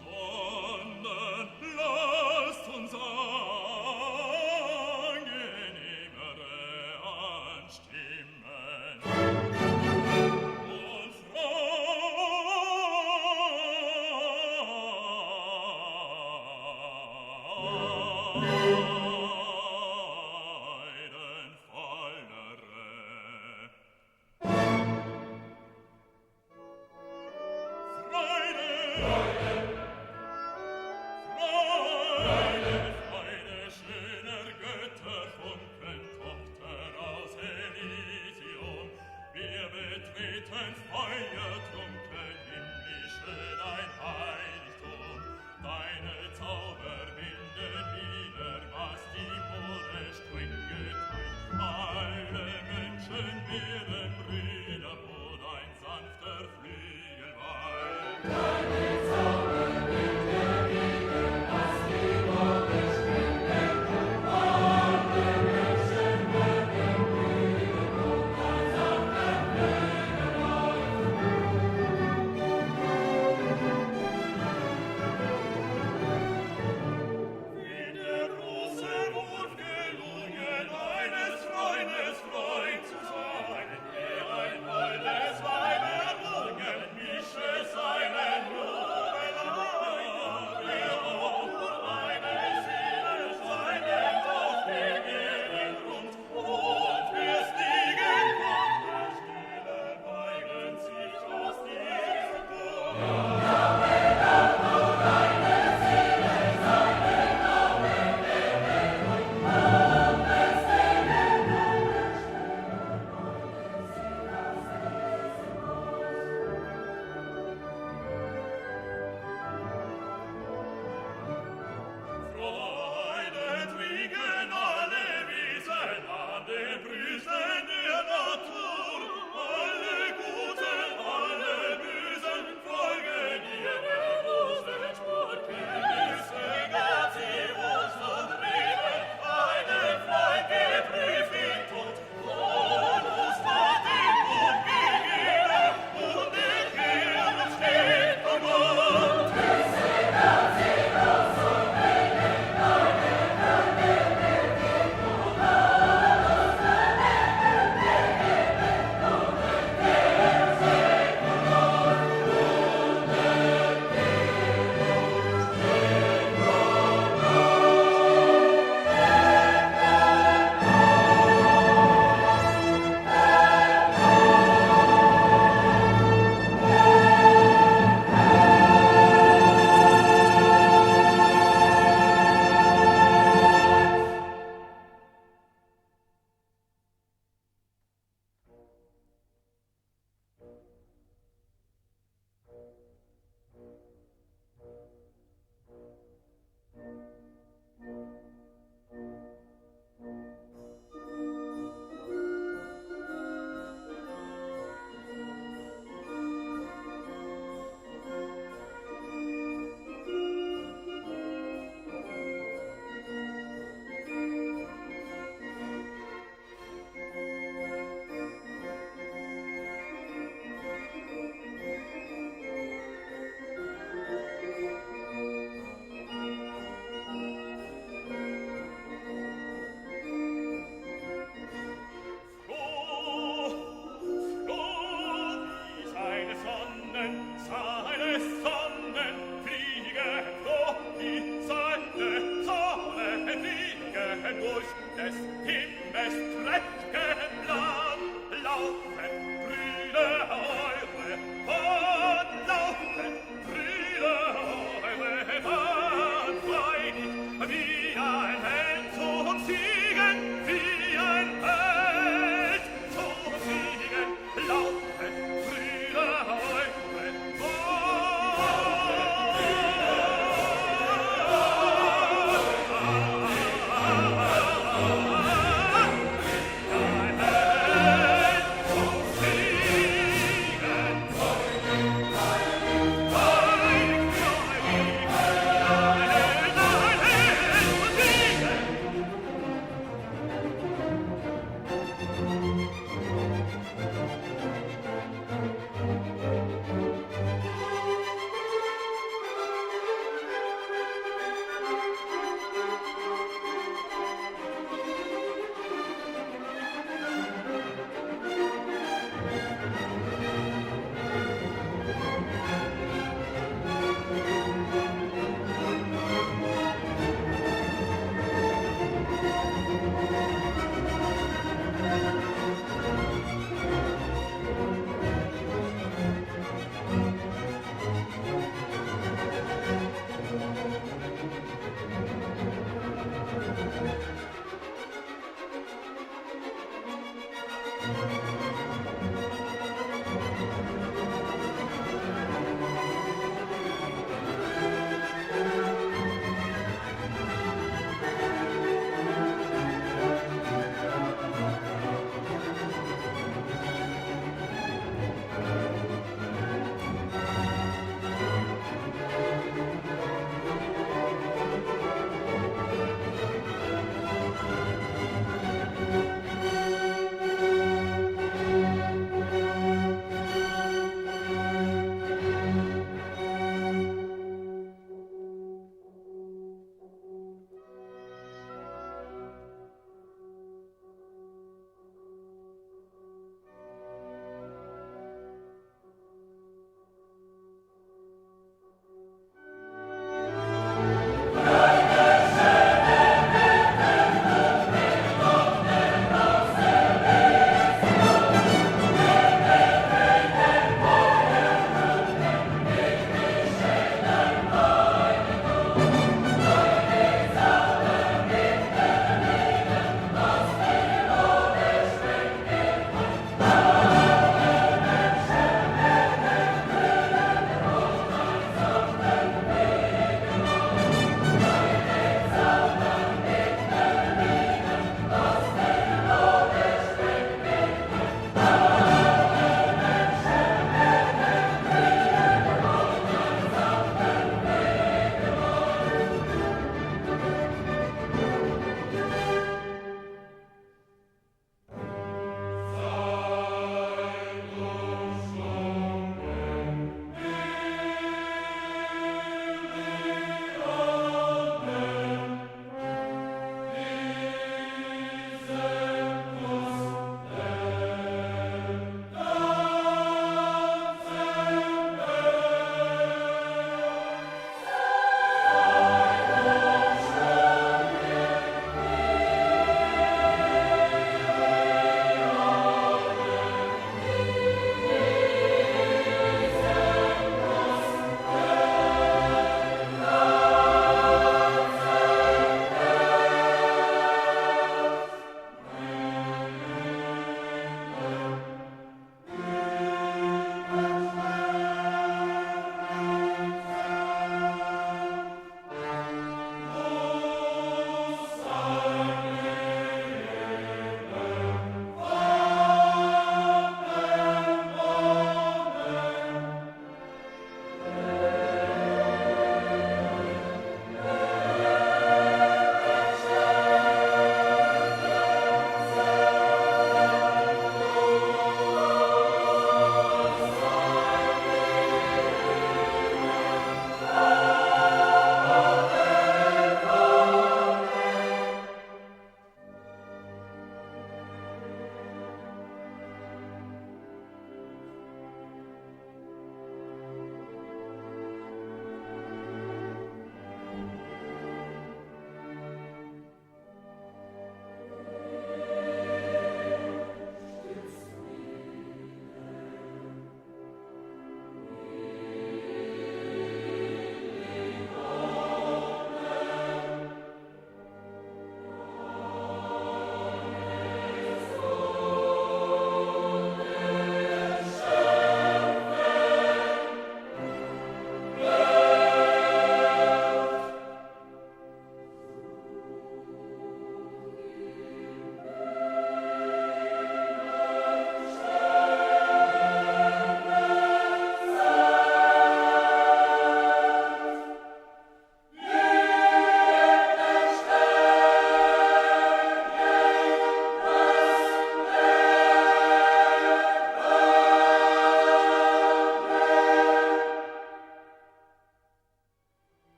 sondern lasst uns angenehmere anstimmen und freudenvollere.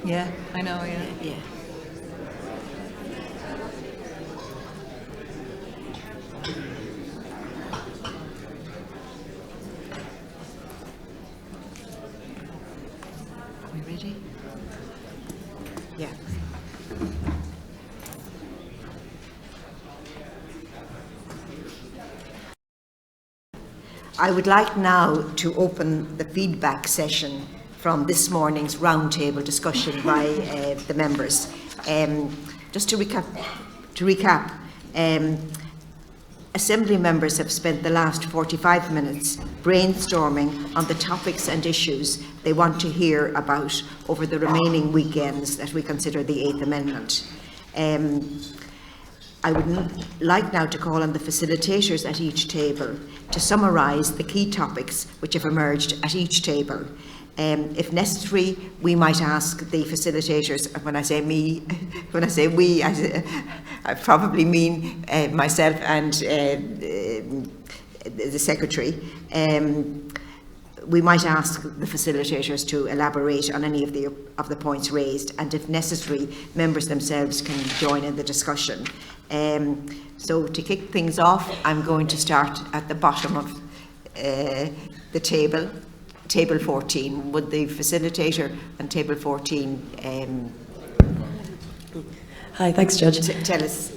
Yeah, I know, yeah. Yeah. Are we ready? Yeah. I would like now to open the feedback session from this morning's roundtable discussion by the members. Just to recap, Assembly members have spent the last 45 minutes brainstorming on the topics and issues they want to hear about over the remaining weekends that we consider the Eighth Amendment. I would like now to call on the facilitators at each table to summarise the key topics which have emerged at each table. If necessary, we might ask the facilitators, when I say we, I probably mean myself and the Secretary. We might ask the facilitators to elaborate on any of the points raised, and if necessary, members themselves can join in the discussion. So to kick things off, I'm going to start at the bottom of the table. Table 14. Would the facilitator on table 14 Hi, thanks, Judge. Tell us.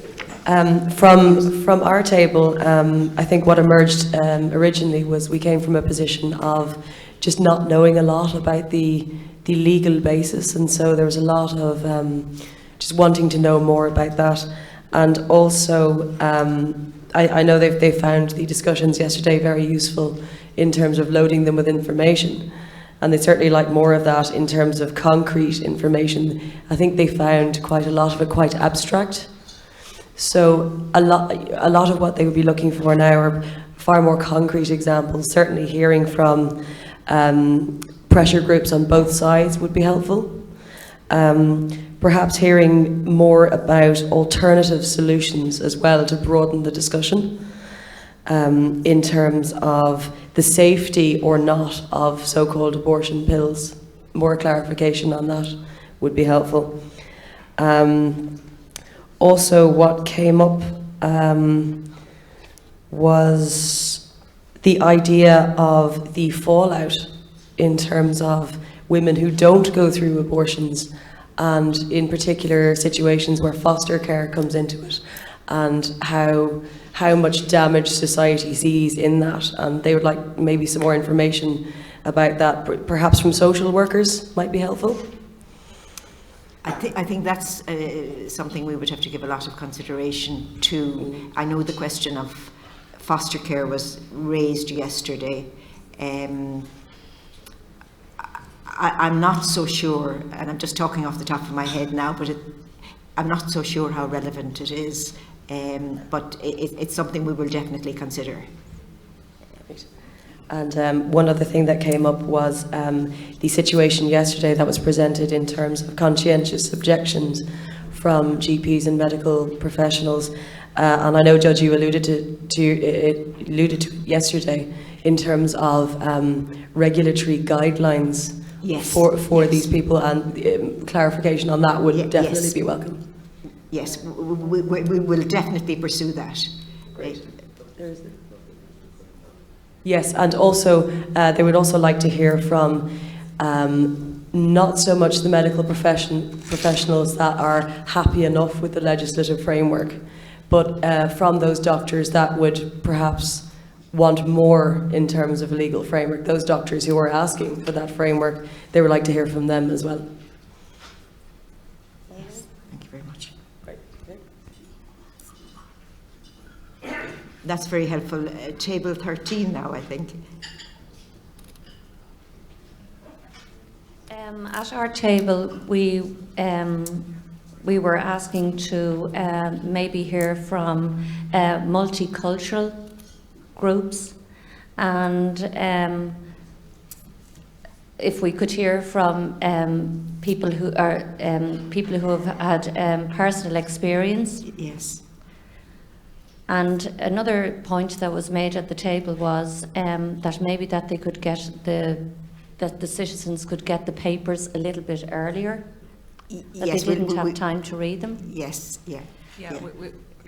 From our table, I think what emerged originally was we came from a position of just not knowing a lot about the legal basis, and so there was a lot of just wanting to know more about that. And also, I know they found the discussions yesterday very useful in terms of loading them with information, and they certainly like more of that in terms of concrete information. I think they found quite a lot of it quite abstract. So a lot of what they would be looking for now are far more concrete examples. Certainly hearing from pressure groups on both sides would be helpful. Perhaps hearing more about alternative solutions as well to broaden the discussion in terms of the safety or not of so-called abortion pills. More clarification on that would be helpful. Also, what came up was the idea of the fallout in terms of women who don't go through abortions, and in particular situations where foster care comes into it, and how much damage society sees in that. And they would like maybe some more information about that, perhaps from social workers might be helpful. I think that's something we would have to give a lot of consideration to. I know the question of foster care was raised yesterday. I'm not so sure, and I'm just talking off the top of my head now, but I'm not so sure how relevant it is, but it's something we will definitely consider. And one other thing that came up was the situation yesterday that was presented in terms of conscientious objections from GPs and medical professionals. And I know, Judge, you alluded to it yesterday in terms of regulatory guidelines. Yes. For yes. these people, and clarification on that would definitely be welcome. Yes, we will definitely pursue that. Great. Yes, and also they would also like to hear from not so much the medical professionals that are happy enough with the legislative framework, but from those doctors that would perhaps want more in terms of a legal framework. Those doctors who are asking for that framework, they would like to hear from them as well. Yes, thank you very much. Right. Okay. That's very helpful. Table 13 now, I think. At our table, we were asking to maybe hear from multicultural groups, and if we could hear from people who have had personal experience. Yes. And another point that was made at the table was that maybe that they could get that the citizens could get the papers a little bit earlier. That Yes, they didn't have time to read them. Yes, yeah. Yeah,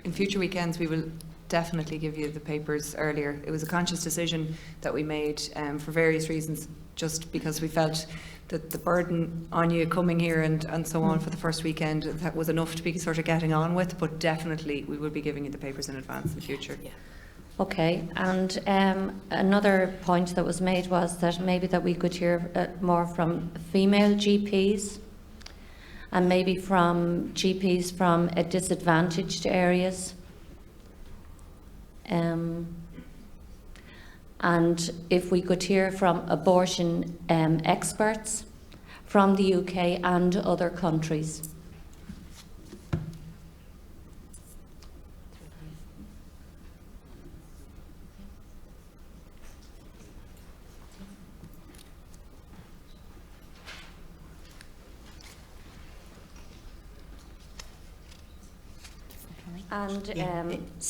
in future weekends we will definitely give you the papers earlier. It was a conscious decision that we made for various reasons, just because we felt that the burden on you coming here and so on for the first weekend, that was enough to be sort of getting on with, but definitely we will be giving you the papers in advance in the future. Yeah. Okay, and another point that was made was that maybe that we could hear more from female GPs, and maybe from GPs from disadvantaged areas. And if we could hear from abortion experts from the UK and other countries.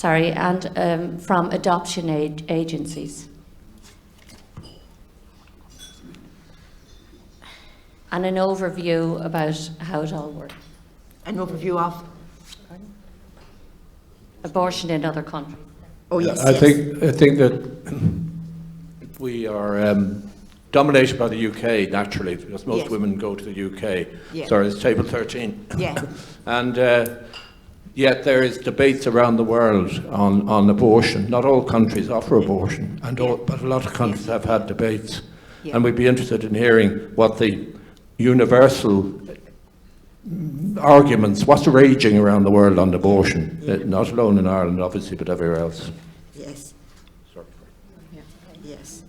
And from adoption agencies. And an overview about how it all works. An overview of abortion in other countries. Oh yes. I think that we are dominated by the UK naturally, because most women go to the UK. Yeah. Sorry, it's table 13. Yeah. And yet there is debates around the world on abortion. Not all countries offer abortion, but a lot of countries have had debates. Yeah. And we'd be interested in hearing what the universal arguments, what's raging around the world on abortion, not alone in Ireland, obviously, but everywhere else. Yes. Yes.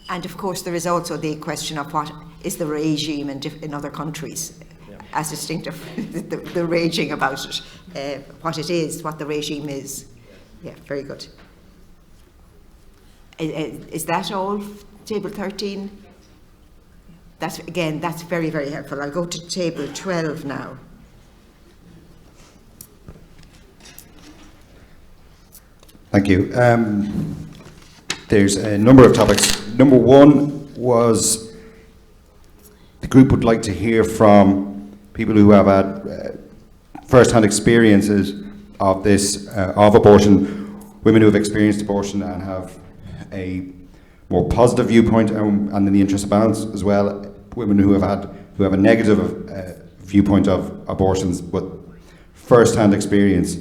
And of course, there is also the question of what is the regime in other countries, as distinct of the raging about it, what it is, what the regime is. Yeah, very good. Is that all, table 13? That's very, very helpful. I'll go to table 12 now. Thank you. There's a number of topics. Number one was the group would like to hear from people who have had first-hand experiences of this, of abortion, women who have experienced abortion and have a more positive viewpoint, and in the interest of balance as well, women who have a negative viewpoint of abortions, but first-hand experience.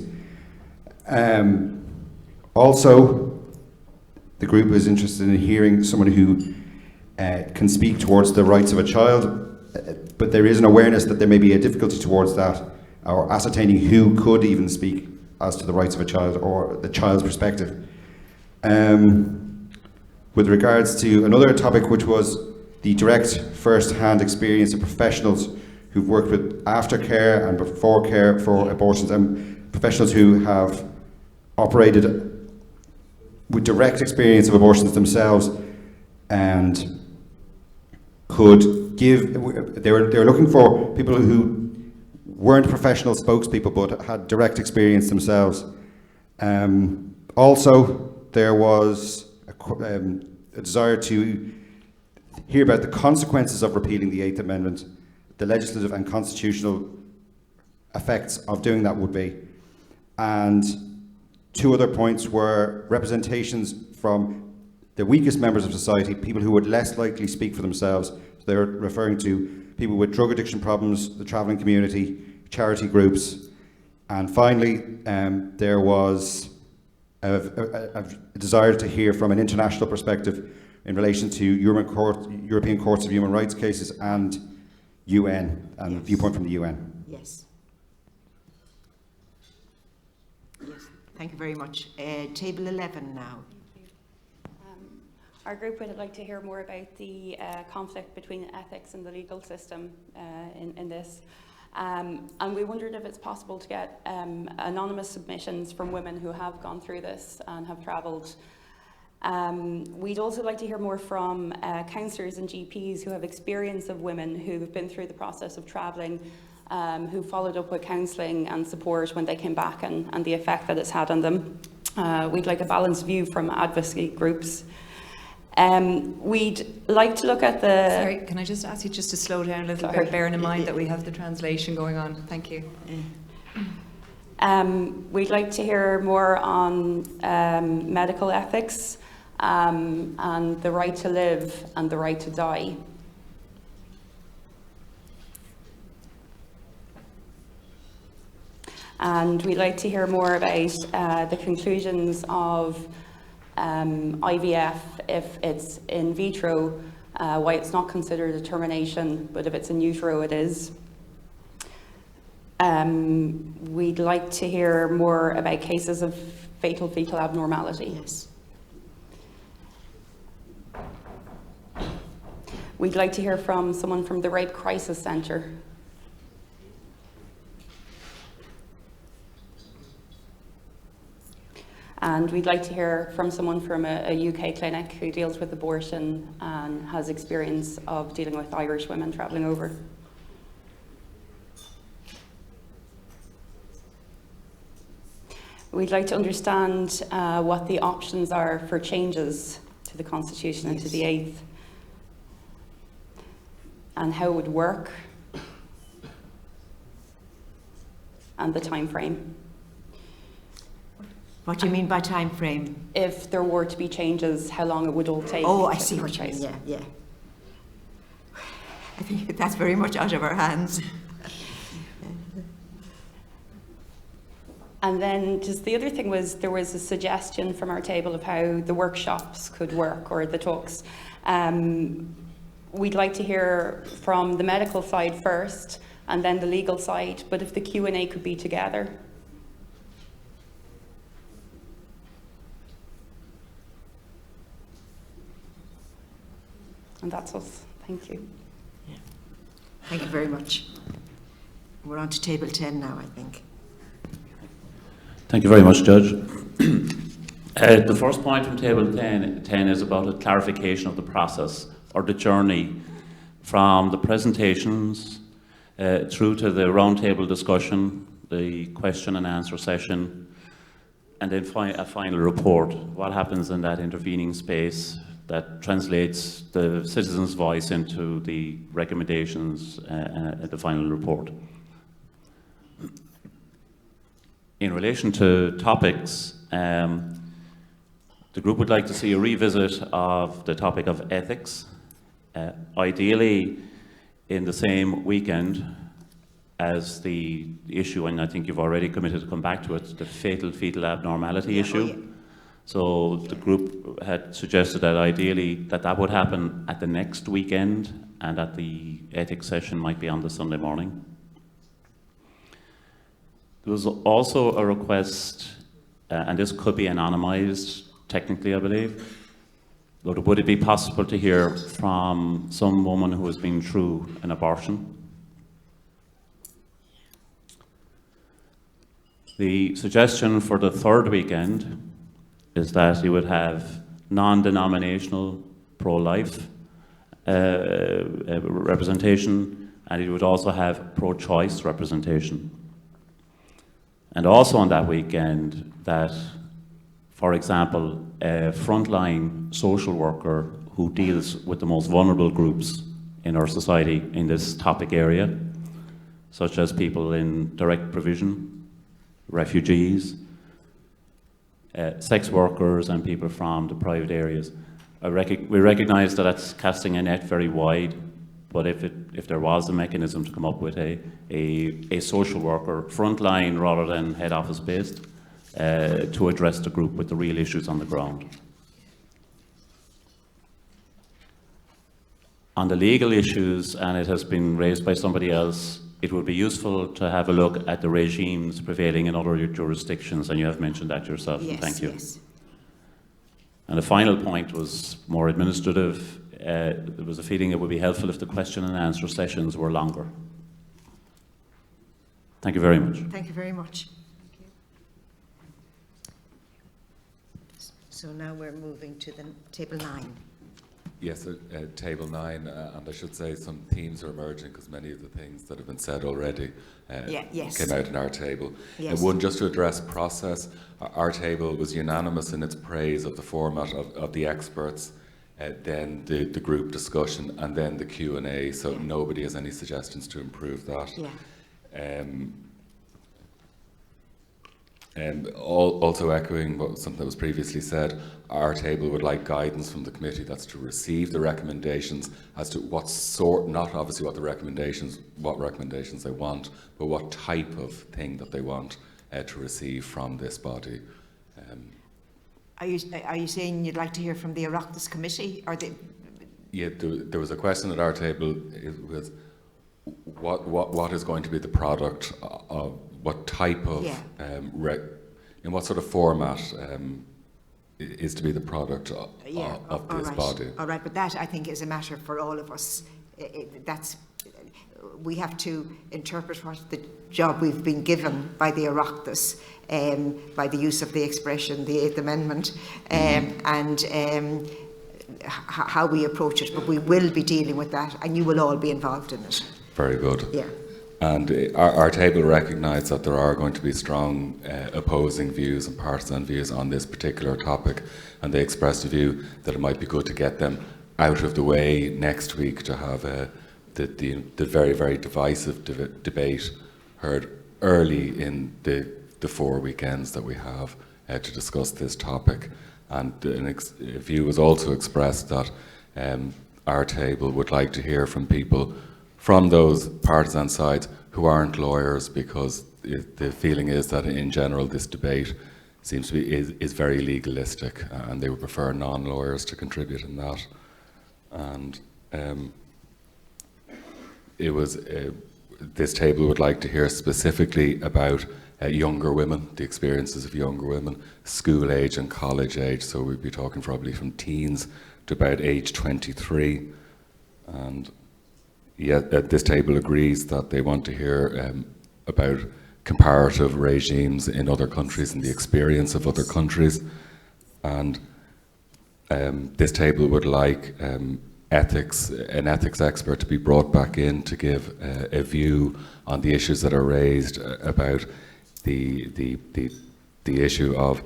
Also, the group is interested in hearing someone who can speak towards the rights of a child, but there is an awareness that there may be a difficulty towards that, or ascertaining who could even speak as to the rights of a child or the child's perspective. With regards to another topic, which was the direct first-hand experience of professionals who've worked with aftercare and before care for abortions, and professionals who have operated with direct experience of abortions themselves and could give, they were looking for people who weren't professional spokespeople but had direct experience themselves. Also, there was a desire to hear about the consequences of repealing the Eighth Amendment, the legislative and constitutional effects of doing that would be. And two other points were representations from the weakest members of society, people who would less likely speak for themselves. So they're referring to people with drug addiction problems, the travelling community, charity groups. And finally, there was a desire to hear from an international perspective in relation to European Courts of Human Rights cases and UN, and viewpoint from the UN. Yes. Yes, thank you very much. Table 11 now. Our group would like to hear more about the conflict between ethics and the legal system in this. And we wondered if it's possible to get anonymous submissions from women who have gone through this and have travelled. We'd also like to hear more from counsellors and GPs who have experience of women who've been through the process of travelling, who followed up with counselling and support when they came back, and the effect that it's had on them. We'd like a balanced view from advocacy groups. We'd like to look at the... Sorry, can I just ask you just to slow down a little bit, bearing in mind that we have the translation going on. Thank you. We'd like to hear more on medical ethics and the right to live and the right to die. And we'd like to hear more about the conclusions of IVF, if it's in vitro, why it's not considered a termination, but if it's in utero, it is. We'd like to hear more about cases of fatal fetal abnormality. Yes. We'd like to hear from someone from the Rape Crisis Centre. And we'd like to hear from someone from a UK clinic who deals with abortion and has experience of dealing with Irish women travelling over. We'd like to understand what the options are for changes to the Constitution and to the 8th, and how it would work, and the time frame. What do you mean by time frame? If there were to be changes, how long it would all take. Oh, I see what you mean, yeah. I think that's very much out of our hands. And then just the other thing was, there was a suggestion from our table of how the workshops could work, or the talks. We'd like to hear from the medical side first, and then the legal side, but if the Q&A could be together. And that's us. Thank you. Yeah. Thank you very much. We're on to table 10 now, I think. Thank you very much, Judge. The first point from table 10 is about a clarification of the process, or the journey from the presentations through to the roundtable discussion, the question and answer session, and then a final report. What happens in that intervening space that translates the citizens' voice into the recommendations at the final report. In relation to topics, the group would like to see a revisit of the topic of ethics, ideally in the same weekend as the issue, and I think you've already committed to come back to it, the fatal fetal abnormality issue. Oh, yeah. So the group had suggested that ideally that would happen at the next weekend, and that the ethics session might be on the Sunday morning. There was also a request, and this could be anonymised technically, I believe, but would it be possible to hear from some woman who has been through an abortion? The suggestion for the third weekend is that you would have non-denominational pro-life representation, and you would also have pro-choice representation. And also on that weekend that, for example, a frontline social worker who deals with the most vulnerable groups in our society in this topic area, such as people in direct provision, refugees, sex workers and people from the private areas. We recognise that that's casting a net very wide, but if there was a mechanism to come up with a social worker, frontline rather than head office based, to address the group with the real issues on the ground. On the legal issues, and it has been raised by somebody else, it would be useful to have a look at the regimes prevailing in other jurisdictions, and you have mentioned that yourself. Yes, thank you. yes. And the final point was more administrative. There was a feeling it would be helpful if the question and answer sessions were longer. Thank you very much. Thank you very much. So now we're moving to the table 9. Yes, table 9, and I should say some themes are emerging because many of the things that have been said already came out in our table. Yes. One, just to address process, our table was unanimous in its praise of the format of the experts, then the group discussion, and then the Q&A, so nobody has any suggestions to improve that. Yeah. Also echoing something that was previously said, our table would like guidance from the committee that's to receive the recommendations as to what sort, not obviously what recommendations they want, but what type of thing that they want to receive from this body. Are you saying you'd like to hear from the Oireachtas committee? Or the... Yeah, there was a question at our table. It was what is going to be the product of what type of in what sort of format is to be the product of this body? All right, but that I think is a matter for all of us. We have to interpret what the job we've been given by the Oireachtas, by the use of the expression, the Eighth Amendment, and how we approach it. But we will be dealing with that, and you will all be involved in it. Very good. Yeah. And our table recognised that there are going to be strong opposing views and partisan views on this particular topic, and they expressed a view that it might be good to get them out of the way next week to have the very, very divisive debate heard early in the 4 weekends that we have to discuss this topic. And a view was also expressed that our table would like to hear from people from those partisan sides who aren't lawyers, because the feeling is that in general this debate seems to be is very legalistic, and they would prefer non-lawyers to contribute in that. And it was this table would like to hear specifically about younger women, the experiences of younger women, school age and college age. So we'd be talking probably from teens to about age 23. And yet this table agrees that they want to hear about comparative regimes in other countries and the experience of other countries. And this table would like an ethics expert to be brought back in to give a view on the issues that are raised about the issue of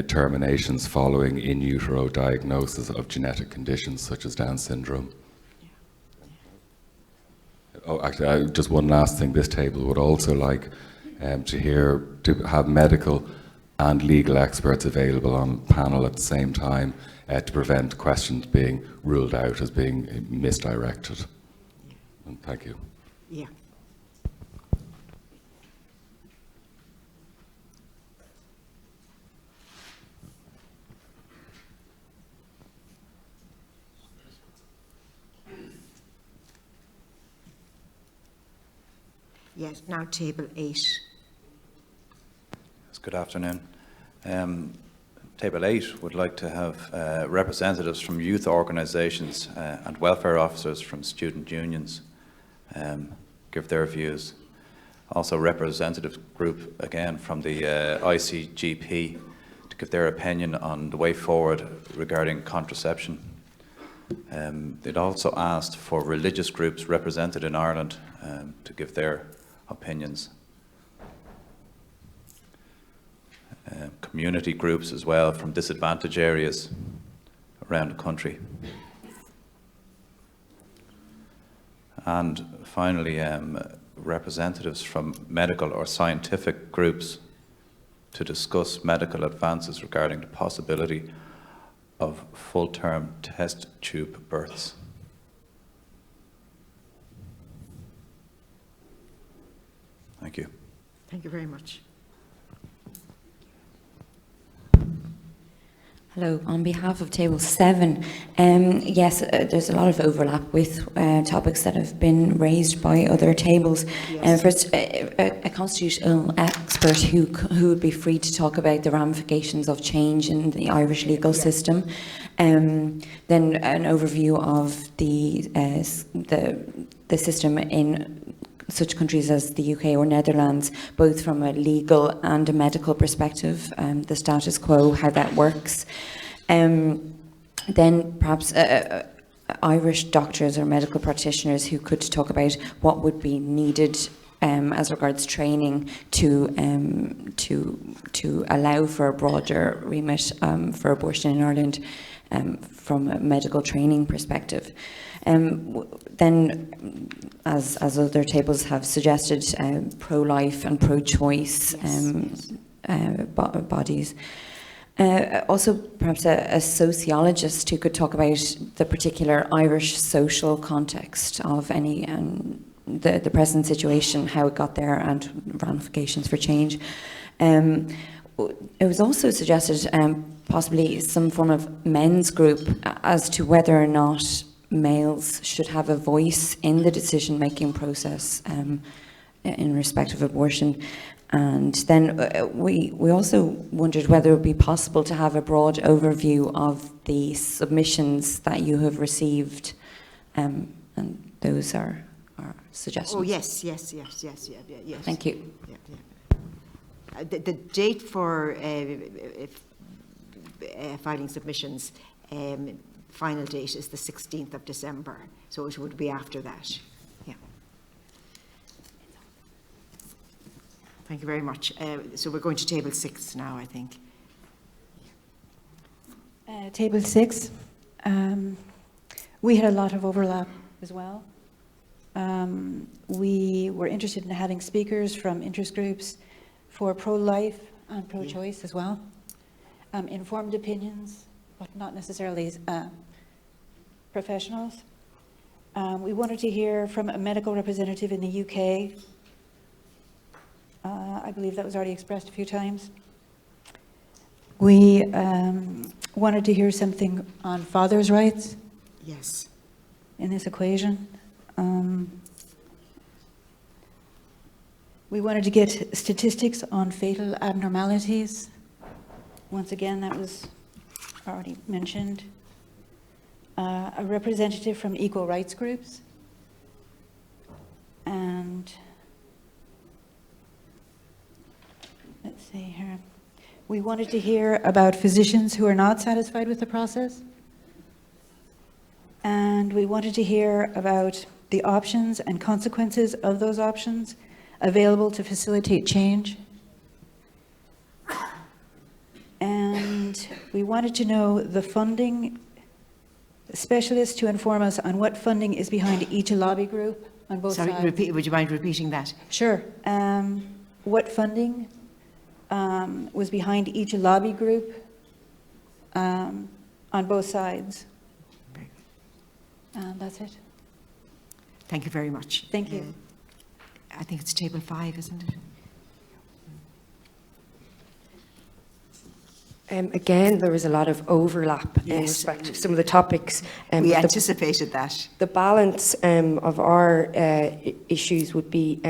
terminations following in utero diagnosis of genetic conditions such as Down syndrome. Oh, actually, just one last thing. This table would also like to have medical and legal experts available on panel at the same time to prevent questions being ruled out as being misdirected. And thank you. Yeah. Yes, now table 8. Good afternoon. Table 8 would like to have representatives from youth organisations and welfare officers from student unions give their views. Also representative group again from the ICGP to give their opinion on the way forward regarding contraception. They'd also asked for religious groups represented in Ireland to give their opinions. Community groups as well from disadvantaged areas around the country. And finally, representatives from medical or scientific groups to discuss medical advances regarding the possibility of full-term test tube births. Thank you. Thank you very much. Hello, on behalf of Table 7, yes, there's a lot of overlap with topics that have been raised by other tables. Yes. First, a constitutional expert who would be free to talk about the ramifications of change in the Irish legal system. Then an overview of the system in such countries as the UK or Netherlands, both from a legal and a medical perspective, the status quo, how that works. Then perhaps Irish doctors or medical practitioners who could talk about what would be needed as regards training to allow for a broader remit for abortion in Ireland from a medical training perspective. Then, as other tables have suggested, pro-life and pro-choice bodies. Also, perhaps a sociologist who could talk about the particular Irish social context of any the present situation, how it got there, and ramifications for change. It was also suggested possibly some form of men's group as to whether or not males should have a voice in the decision-making process in respect of abortion. And then we also wondered whether it would be possible to have a broad overview of the submissions that you have received, and those are our suggestions. Oh, yes. Thank you. The date for filing submissions, final date is the 16th of December, so it would be after that. Yeah. Thank you very much. So we're going to table 6 now, I think. Table 6, we had a lot of overlap as well. We were interested in having speakers from interest groups for pro-life and pro-choice as well. Informed opinions, but not necessarily professionals. We wanted to hear from a medical representative in the UK. I believe that was already expressed a few times. We wanted to hear something on fathers' rights. Yes. In this equation. We wanted to get statistics on fatal abnormalities. Once again, that was already mentioned. A representative from equal rights groups. And let's see here. We wanted to hear about physicians who are not satisfied with the process. And we wanted to hear about the options and consequences of those options available to facilitate change. And we wanted to know the funding specialists to inform us on what funding is behind each lobby group on both sides. Sorry, would you mind repeating that? Sure. What funding was behind each lobby group on both sides. And that's it. Thank you very much. Thank you. I think it's table 5, isn't it? Again, there was a lot of overlap in respect to some of the topics. We anticipated that. The balance of our issues would be,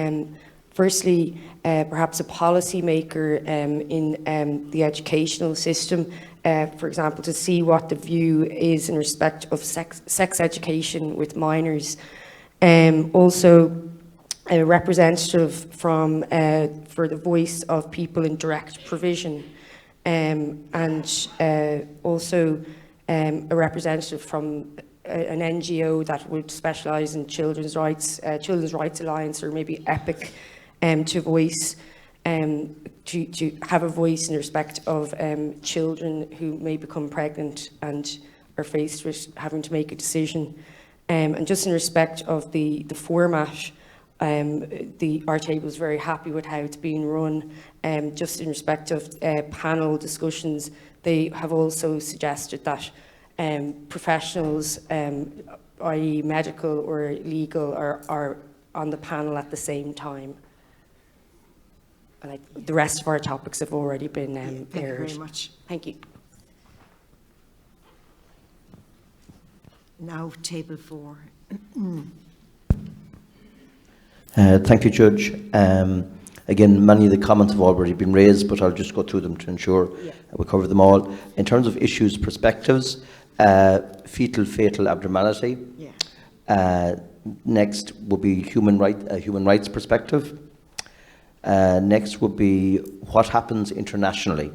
firstly, perhaps a policy maker in the educational system, for example, to see what the view is in respect of sex education with minors. Also, a representative from for the voice of people in direct provision, and also a representative from an NGO that would specialise in Children's Rights Alliance, or maybe EPIC, to have a voice in respect of children who may become pregnant and are faced with having to make a decision. And just in respect of the format, our table is very happy with how it's being run. Just in respect of panel discussions, they have also suggested that professionals, i.e. medical or legal, are on the panel at the same time. And the rest of our topics have already been aired. Thank you very much. Thank you. Now, table 4. Thank you, Judge. Again, many of the comments have already been raised, but I'll just go through them to ensure we cover them all. In terms of issues, perspectives, fatal abnormality. Next will be human rights perspective. Next would be what happens internationally.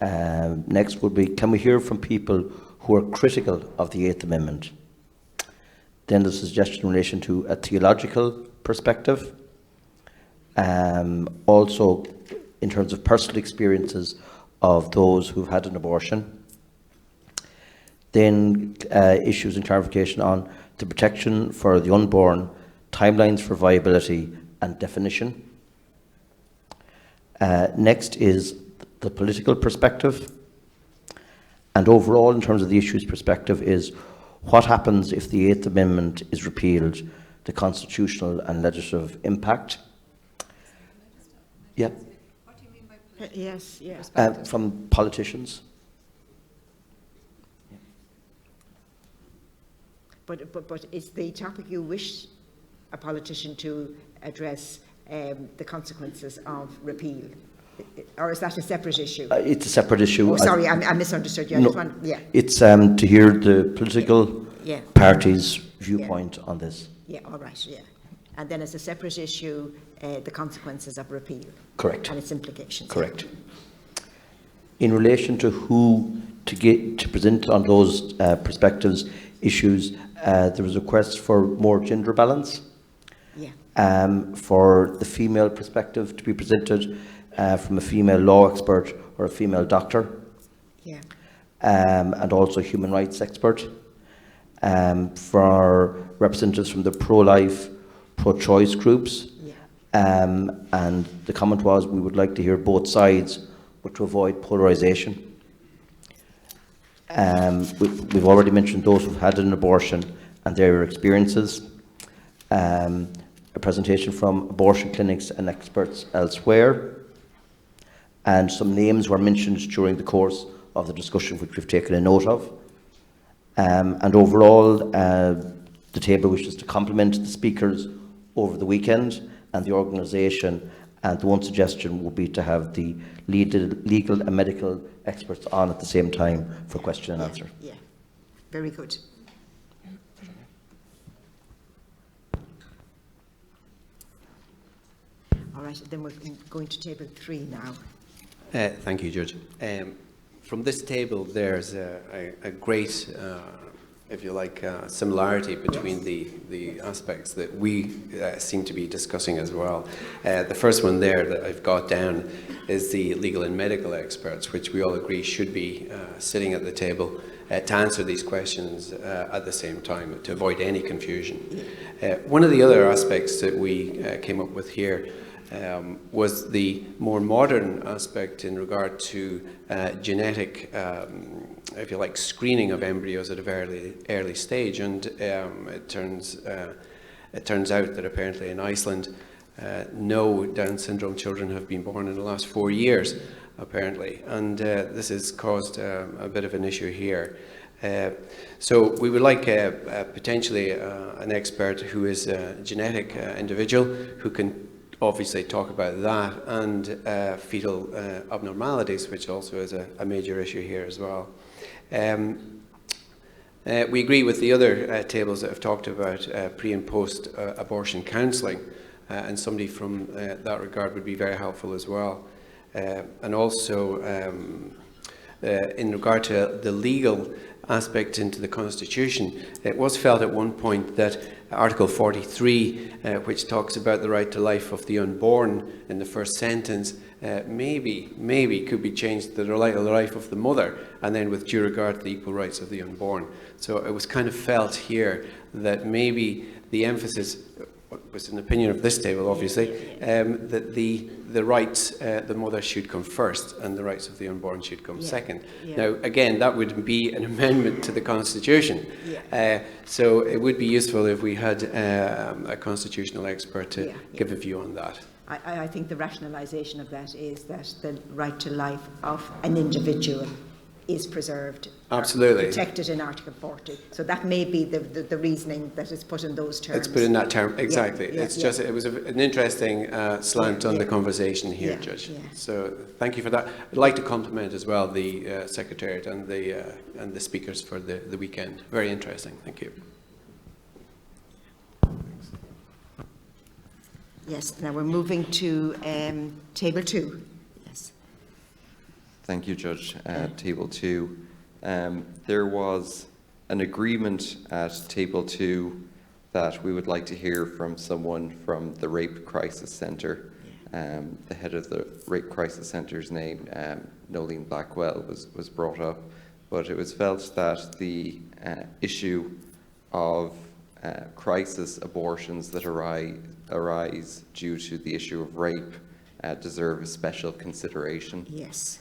Next would be, can we hear from people who are critical of the 8th Amendment? Then the suggestion in relation to a theological perspective. Also, in terms of personal experiences of those who've had an abortion. Then issues and clarification on the protection for the unborn, timelines for viability and definition. Next is the political perspective. And overall, in terms of the issues perspective, is what happens if the 8th Amendment is repealed, the constitutional and legislative impact. Yeah. What do you mean by yes, from politicians. But is the topic you wish a politician to address the consequences of repeal? Or is that a separate issue? It's a separate issue. Oh, sorry, I misunderstood you. I No, just want, yeah. it's to hear the political Yeah. party's viewpoint on this. Yeah, all right, yeah. And then as a separate issue, the consequences of repeal. Correct. And its implications. Correct. In relation to who to present on those perspectives, issues, there was a request for more gender balance. Yeah. For the female perspective to be presented from a female law expert or a female doctor. Yeah. And also a human rights expert. For representatives from the pro-life, pro-choice groups. Yeah. And the comment was we would like to hear both sides, but to avoid polarisation. We've already mentioned those who've had an abortion and their experiences. A presentation from abortion clinics and experts elsewhere. And some names were mentioned during the course of the discussion, which we've taken a note of. And overall, the table wishes to compliment the speakers over the weekend and the organisation. And the one suggestion would be to have the legal and medical experts on at the same time for question and answer. Yeah, very good. All right, then we're going to table 3 now. Thank you, Judge. From this table, there's a great, if you like, similarity between the aspects that we seem to be discussing as well. The first one there that I've got down is the legal and medical experts, which we all agree should be sitting at the table to answer these questions at the same time, to avoid any confusion. One of the other aspects that we came up with here was the more modern aspect in regard to genetic, if you like, screening of embryos at a very early stage. And it turns out that apparently in Iceland, no Down syndrome children have been born in the last 4 years, apparently. And this has caused a bit of an issue here. So we would like potentially an expert who is a genetic individual who can obviously talk about that and fetal abnormalities, which also is a major issue here as well. We agree with the other tables that have talked about pre and post abortion counselling, and somebody from that regard would be very helpful as well. And also in regard to the legal aspect into the Constitution, it was felt at one point that Article 43, which talks about the right to life of the unborn in the first sentence, maybe could be changed to the right of the life of the mother, and then with due regard to the equal rights of the unborn. So it was kind of felt here that maybe the emphasis was an opinion of this table, obviously, that the rights, the mother should come first and the rights of the unborn should come second. Now, again, that would be an amendment to the Constitution. So it would be useful if we had a constitutional expert to give a view on that. I think the rationalisation of that is that the right to life of an individual is preserved. Absolutely. Protected in Article 40. So that may be the reasoning that is put in those terms. It's put in that term, exactly. Just, it was an interesting slant on the conversation here, Judge. So thank you for that. I'd like to compliment as well the Secretariat and the speakers for the weekend. Very interesting. Thank you. Yes, now we're moving to table 2. Thank you, Judge. Table 2. There was an agreement at Table 2 that we would like to hear from someone from the Rape Crisis Centre. The head of the Rape Crisis Centre's name, Nolene Blackwell, was brought up, but it was felt that the issue of crisis abortions that arise due to the issue of rape deserve a special consideration. Yes.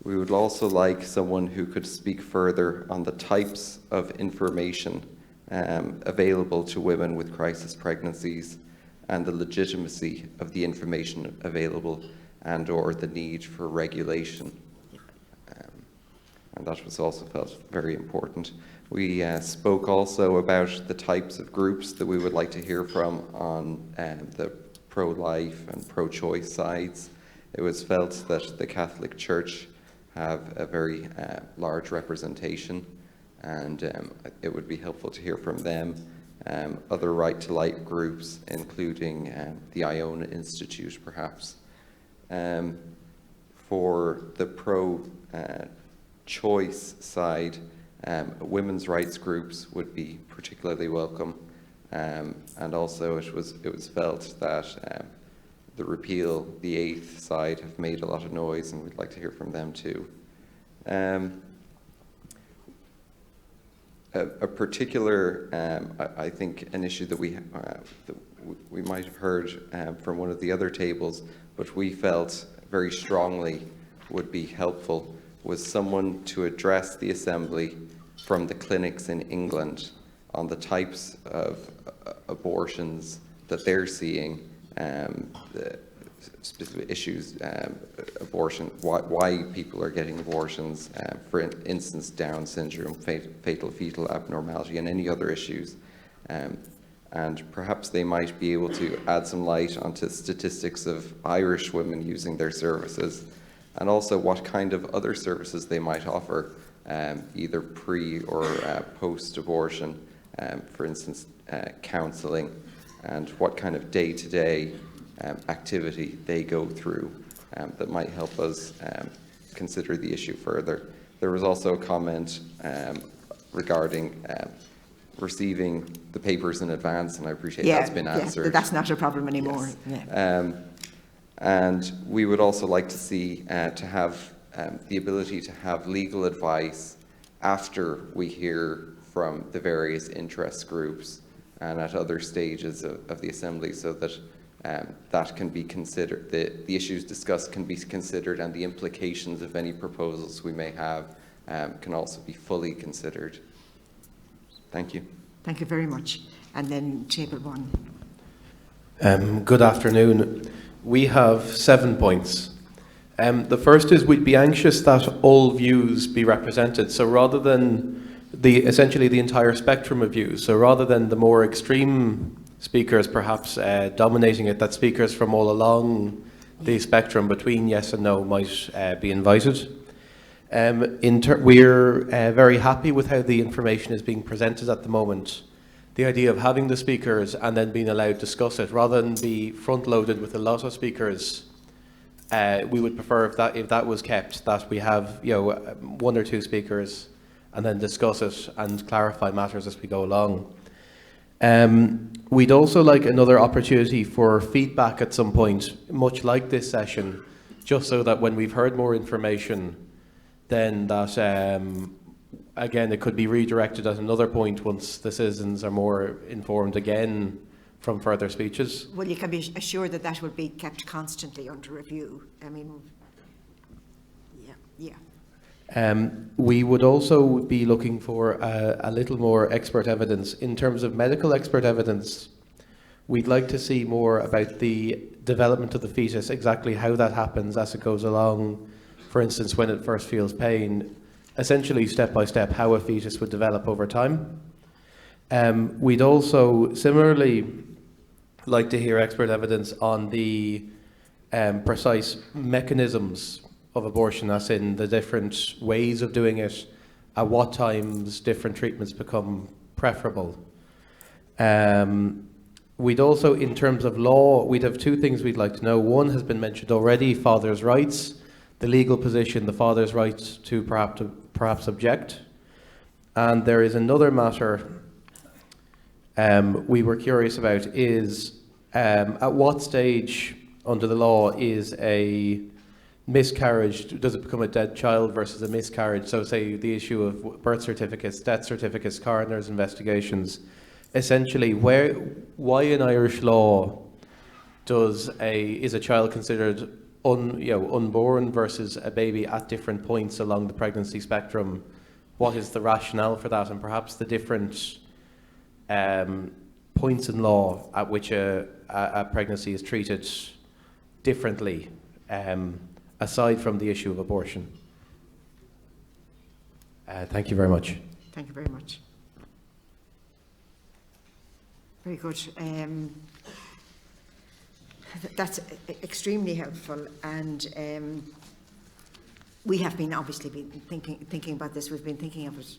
We would also like someone who could speak further on the types of information available to women with crisis pregnancies and the legitimacy of the information available and/or the need for regulation. and that was also felt very important. We spoke also about the types of groups that we would like to hear from on the pro-life and pro-choice sides. It was felt that the Catholic Church have a very large representation, and it would be helpful to hear from them. Other right-to-life groups, including the Iona Institute, perhaps. For the pro-choice side, women's rights groups would be particularly welcome, and also it was felt that the repeal, the eighth side, have made a lot of noise, and we'd like to hear from them too. A particular, I think, an issue that we might have heard from one of the other tables, but we felt very strongly would be helpful, was someone to address the Assembly from the clinics in England on the types of abortions that they're seeing, the specific issues, abortion, why people are getting abortions, for instance, Down syndrome, fatal fetal abnormality, and any other issues. And perhaps they might be able to add some light onto statistics of Irish women using their services, and also what kind of other services they might offer, either pre or post-abortion, for instance, counselling, and what kind of day-to-day activity they go through that might help us consider the issue further. There was also a comment regarding receiving the papers in advance, and I appreciate that's been answered. Yeah, that's not a problem anymore. Yes. Yeah. And we would also like to see to have the ability to have legal advice after we hear from the various interest groups and at other stages of the Assembly, so that that can be considered, the issues discussed can be considered, and the implications of any proposals we may have can also be fully considered. Thank you. Thank you very much. And then table one. Good afternoon. We have 7 points. The first is we'd be anxious that all views be represented. So rather than essentially the entire spectrum of views, so rather than the more extreme speakers perhaps dominating it, that speakers from all along the spectrum between yes and no might be invited. We're very happy with how the information is being presented at the moment. The idea of having the speakers and then being allowed to discuss it, rather than be front-loaded with a lot of speakers, we would prefer if that was kept, that we have 1 or 2 speakers and then discuss it and clarify matters as we go along. We'd also like another opportunity for feedback at some point, much like this session, just so that when we've heard more information, then that, again, it could be redirected at another point once the citizens are more informed again from further speeches. Well, you can be assured that that will be kept constantly under review. I mean, yeah. We would also be looking for a little more expert evidence. In terms of medical expert evidence, we'd like to see more about the development of the fetus, exactly how that happens as it goes along. For instance, when it first feels pain, essentially step by step how a fetus would develop over time. We'd also similarly like to hear expert evidence on the precise mechanisms of abortion, as in the different ways of doing it, at what times different treatments become preferable. We'd also, in terms of law, we'd have 2 things we'd like to know. One has been mentioned already, father's rights, the legal position, the father's right to perhaps object. And there is another matter we were curious about, is at what stage under the law is a miscarriage, does it become a dead child versus a miscarriage? So say the issue of birth certificates, death certificates, coroner's investigations. Essentially, why in Irish law is a child considered unborn versus a baby at different points along the pregnancy spectrum? What is the rationale for that, and perhaps the different points in law at which a pregnancy is treated differently, aside from the issue of abortion? Thank you very much. Thank you very much. Very good. That's extremely helpful, and we have been obviously thinking about this. We've been thinking of it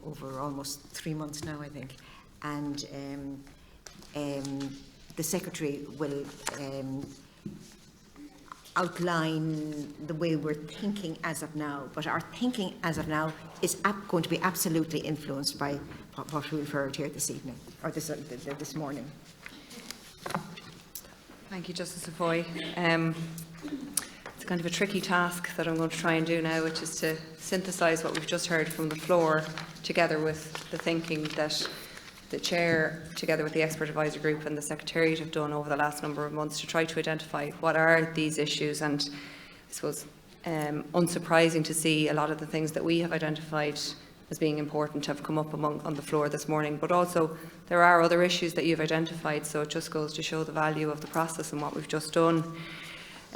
over almost 3 months now, I think, and the Secretary will outline the way we're thinking as of now, but our thinking as of now is going to be absolutely influenced by what we've heard here this evening, or this morning. Thank you, Justice Foy. It's kind of a tricky task that I'm going to try and do now, which is to synthesise what we've just heard from the floor, together with the thinking that the Chair, together with the Expert Advisor Group and the Secretariat, have done over the last number of months to try to identify what are these issues. And I suppose unsurprising to see a lot of the things that we have identified as being important have come up on the floor this morning, but also there are other issues that you've identified, so it just goes to show the value of the process and what we've just done.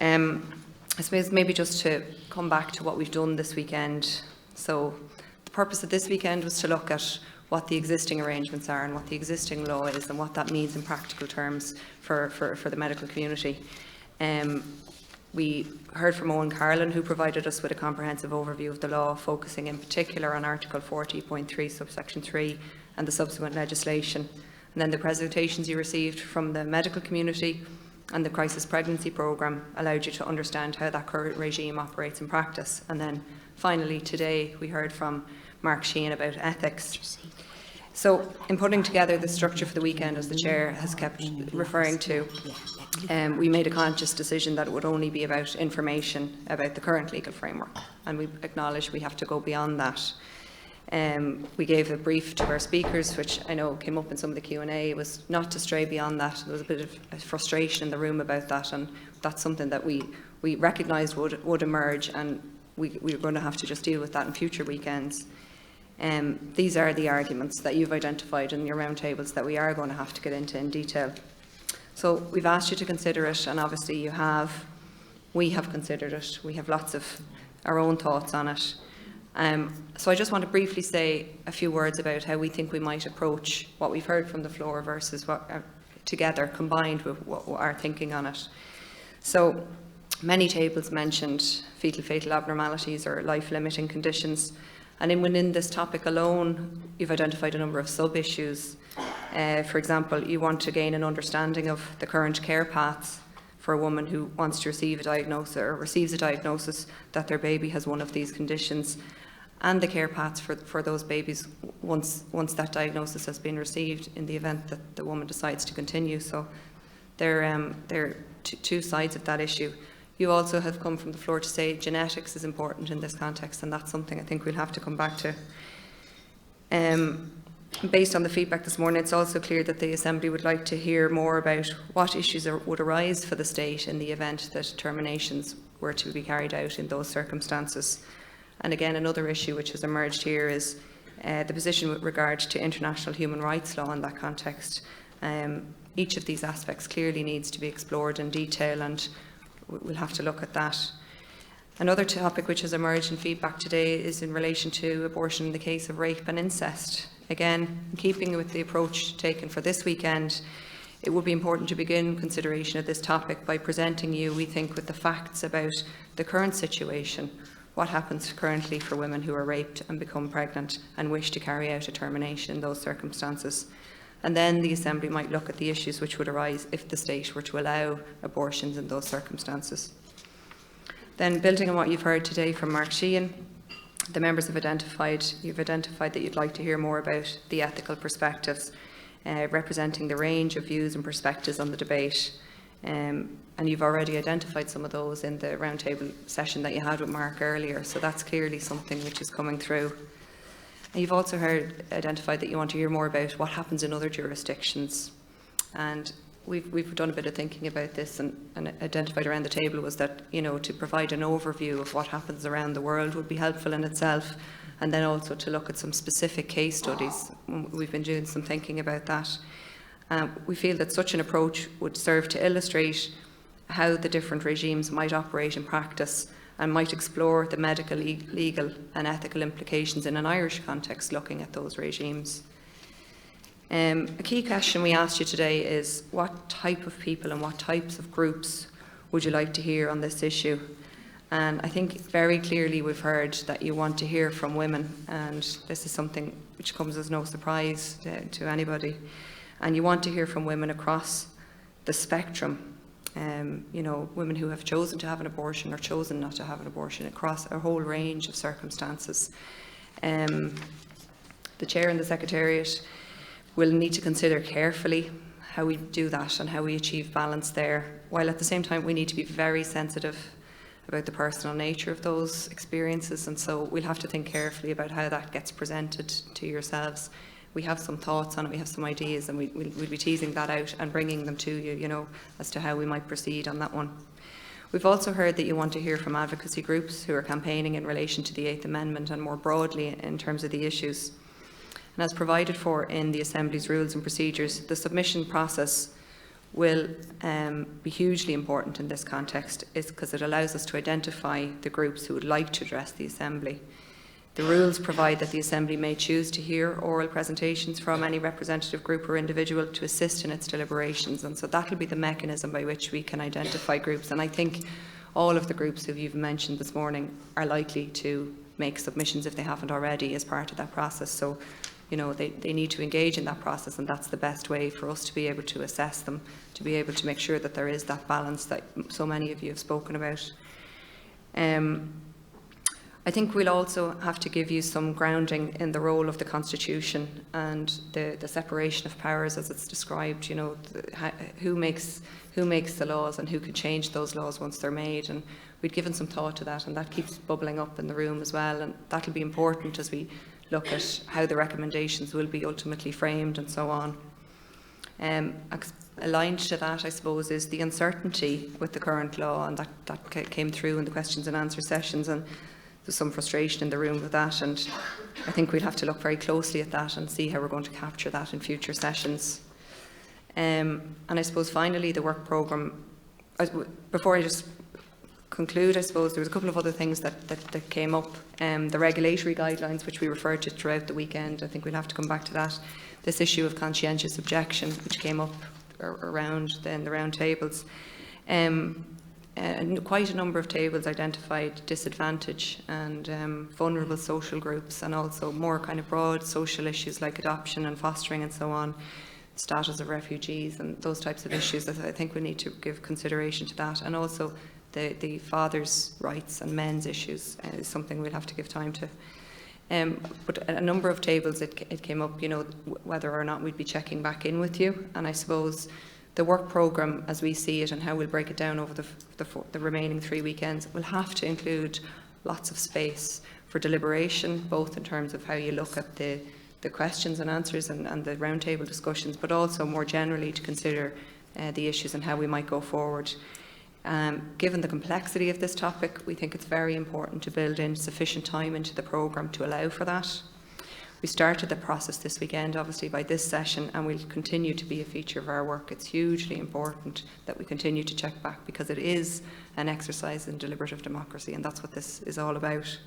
I suppose maybe just to come back to what we've done this weekend. So the purpose of this weekend was to look at what the existing arrangements are and what the existing law is and what that means in practical terms for the medical community. We heard from Owen Carlin, who provided us with a comprehensive overview of the law, focusing in particular on Article 40.3, subsection 3, and the subsequent legislation. And then the presentations you received from the medical community and the crisis pregnancy programme allowed you to understand how that current regime operates in practice. And then finally today we heard from Mark Sheehan about ethics. So in putting together the structure for the weekend, as the Chair has kept referring to, we made a conscious decision that it would only be about information about the current legal framework, and we acknowledge we have to go beyond that. We gave a brief to our speakers, which I know came up in some of the Q&A, was not to stray beyond that. There was a bit of frustration in the room about that, and that's something that we recognised would emerge, and we're going to have to just deal with that in future weekends. These are the arguments that you've identified in your roundtables that we are going to have to get into in detail. So we've asked you to consider it, and obviously you have. We have considered it. We have lots of our own thoughts on it. So I just want to briefly say a few words about how we think we might approach what we've heard from the floor versus what together, combined with what our thinking on it. So many tables mentioned fetal fatal abnormalities or life-limiting conditions. And within this topic alone, you've identified a number of sub-issues. For example, you want to gain an understanding of the current care paths for a woman who wants to receive a diagnosis or receives a diagnosis that their baby has one of these conditions, and the care paths for those babies once that diagnosis has been received in the event that the woman decides to continue. So there are two sides of that issue. You also have come from the floor to say genetics is important in this context, and that's something I think we'll have to come back to. Based on the feedback this morning, it's also clear that the Assembly would like to hear more about what issues would arise for the state in the event that terminations were to be carried out in those circumstances. And again, another issue which has emerged here is the position with regard to international human rights law in that context. Each of these aspects clearly needs to be explored in detail, and we'll have to look at that. Another topic which has emerged in feedback today is in relation to abortion in the case of rape and incest. Again, in keeping with the approach taken for this weekend, it would be important to begin consideration of this topic by presenting you, we think, with the facts about the current situation, what happens currently for women who are raped and become pregnant and wish to carry out a termination in those circumstances. And then the Assembly might look at the issues which would arise if the state were to allow abortions in those circumstances. Then, building on what you've heard today from Mark Sheehan, the members have identified that you'd like to hear more about the ethical perspectives, representing the range of views and perspectives on the debate. And you've already identified some of those in the roundtable session that you had with Mark earlier, so that's clearly something which is coming through. And you've also identified that you want to hear more about what happens in other jurisdictions. And we've done a bit of thinking about this, and identified around the table was that, to provide an overview of what happens around the world would be helpful in itself, and then also to look at some specific case studies. We've been doing some thinking about that. We feel that such an approach would serve to illustrate how the different regimes might operate in practice, and might explore the medical, legal and ethical implications in an Irish context looking at those regimes. A key question we asked you today is what type of people and what types of groups would you like to hear on this issue? And I think very clearly we've heard that you want to hear from women, and this is something which comes as no surprise to anybody. And you want to hear from women across the spectrum, you know, women who have chosen to have an abortion or chosen not to have an abortion across a whole range of circumstances. The Chair and the Secretariat will need to consider carefully how we do that and how we achieve balance there, while at the same time we need to be very sensitive about the personal nature of those experiences, and so we'll have to think carefully about how that gets presented to yourselves. We have some thoughts on it, we have some ideas, and we'll be teasing that out and bringing them to you, you know, as to how we might proceed on that one. We've also heard that you want to hear from advocacy groups who are campaigning in relation to the 8th Amendment and more broadly in terms of the issues. And as provided for in the Assembly's rules and procedures, the submission process will be hugely important in this context, because it allows us to identify the groups who would like to address the Assembly. The rules provide that the Assembly may choose to hear oral presentations from any representative group or individual to assist in its deliberations, and so that will be the mechanism by which we can identify groups. And I think all of the groups who you've mentioned this morning are likely to make submissions if they haven't already as part of that process. So, you know, they need to engage in that process, and that's the best way for us to be able to assess them, to be able to make sure that there is that balance that so many of you have spoken about. I think we'll also have to give you some grounding in the role of the Constitution and the separation of powers as it's described, you know, who makes the laws and who can change those laws once they're made. And we'd given some thought to that, and that keeps bubbling up in the room as well, and that'll be important as we look at how the recommendations will be ultimately framed and so on. Aligned to that, I suppose, is the uncertainty with the current law, and that came through in the questions and answer sessions, and there's some frustration in the room with that, and I think we'll have to look very closely at that and see how we're going to capture that in future sessions. And I suppose finally the work programme, before I just conclude, I suppose there was a couple of other things that came up. The regulatory guidelines, which we referred to throughout the weekend, I think we'll have to come back to that. This issue of conscientious objection, which came up around then the round tables. And quite a number of tables identified disadvantage and vulnerable social groups, and also more kind of broad social issues like adoption and fostering and so on, status of refugees and those types of issues. I think we need to give consideration to that, and also the fathers' rights and men's issues is something we'll have to give time to. But a number of tables it came up, you know, whether or not we'd be checking back in with you, and I suppose the work programme as we see it and how we'll break it down over the remaining 3 weekends will have to include lots of space for deliberation, both in terms of how you look at the questions and answers and the roundtable discussions, but also more generally to consider the issues and how we might go forward. Given the complexity of this topic, we think it's very important to build in sufficient time into the programme to allow for that. We started the process this weekend, obviously, by this session, and will continue to be a feature of our work. It's hugely important that we continue to check back, because it is an exercise in deliberative democracy, and that's what this is all about.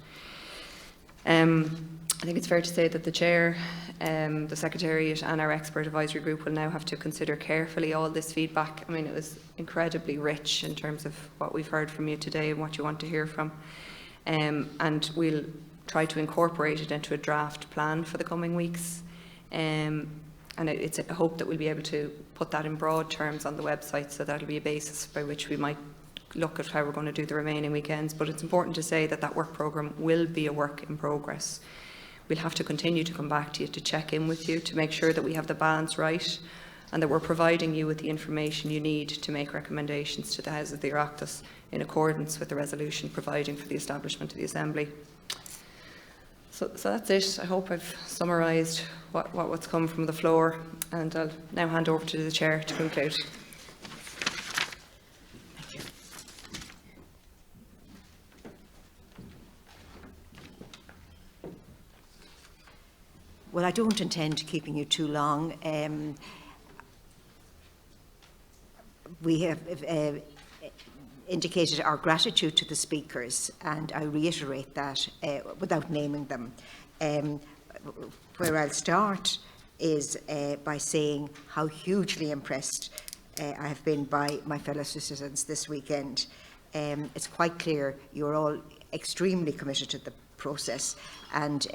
I think it's fair to say that the Chair, the Secretariat and our expert advisory group will now have to consider carefully all this feedback. I mean, it was incredibly rich in terms of what we've heard from you today and what you want to hear from. And we'll try to incorporate it into a draft plan for the coming weeks. And it's a hope that we'll be able to put that in broad terms on the website, so that'll be a basis by which we might look at how we're going to do the remaining weekends. But it's important to say that that work programme will be a work in progress. We'll have to continue to come back to you to check in with you to make sure that we have the balance right, and that we're providing you with the information you need to make recommendations to the House of the Oireachtas in accordance with the resolution providing for the establishment of the Assembly. So that's it. I hope I've summarised what's come from the floor, and I'll now hand over to the Chair to conclude. Well, I don't intend keeping you too long. We have indicated our gratitude to the speakers, and I reiterate that without naming them. Where I'll start is by saying how hugely impressed I have been by my fellow citizens this weekend. It's quite clear you're all extremely committed to the process and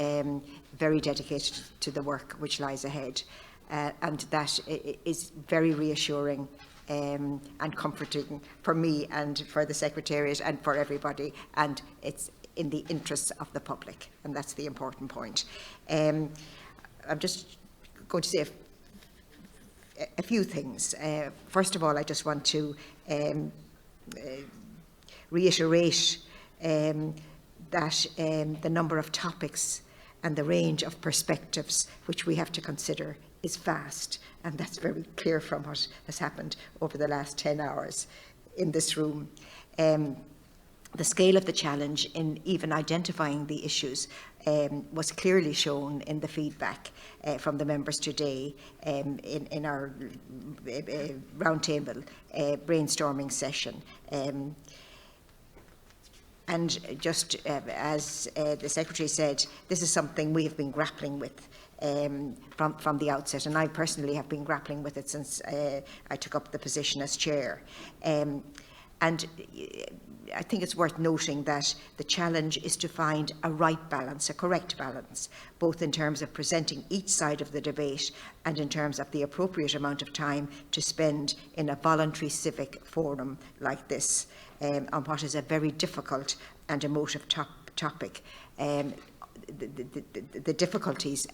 very dedicated to the work which lies ahead. And that is very reassuring and comforting for me and for the Secretariat and for everybody, and it's in the interests of the public, and that's the important point. I'm just going to say a few things. First of all, I just want to reiterate that the number of topics and the range of perspectives which we have to consider is vast, and that's very clear from what has happened over the last 10 hours in this room. The scale of the challenge in even identifying the issues was clearly shown in the feedback from the members today in our roundtable brainstorming session. And just as the Secretary said, this is something we have been grappling with from the outset, and I personally have been grappling with it since I took up the position as chair. And I think it's worth noting that the challenge is to find a right balance, a correct balance, both in terms of presenting each side of the debate and in terms of the appropriate amount of time to spend in a voluntary civic forum like this on what is a very difficult and emotive topic. The difficulties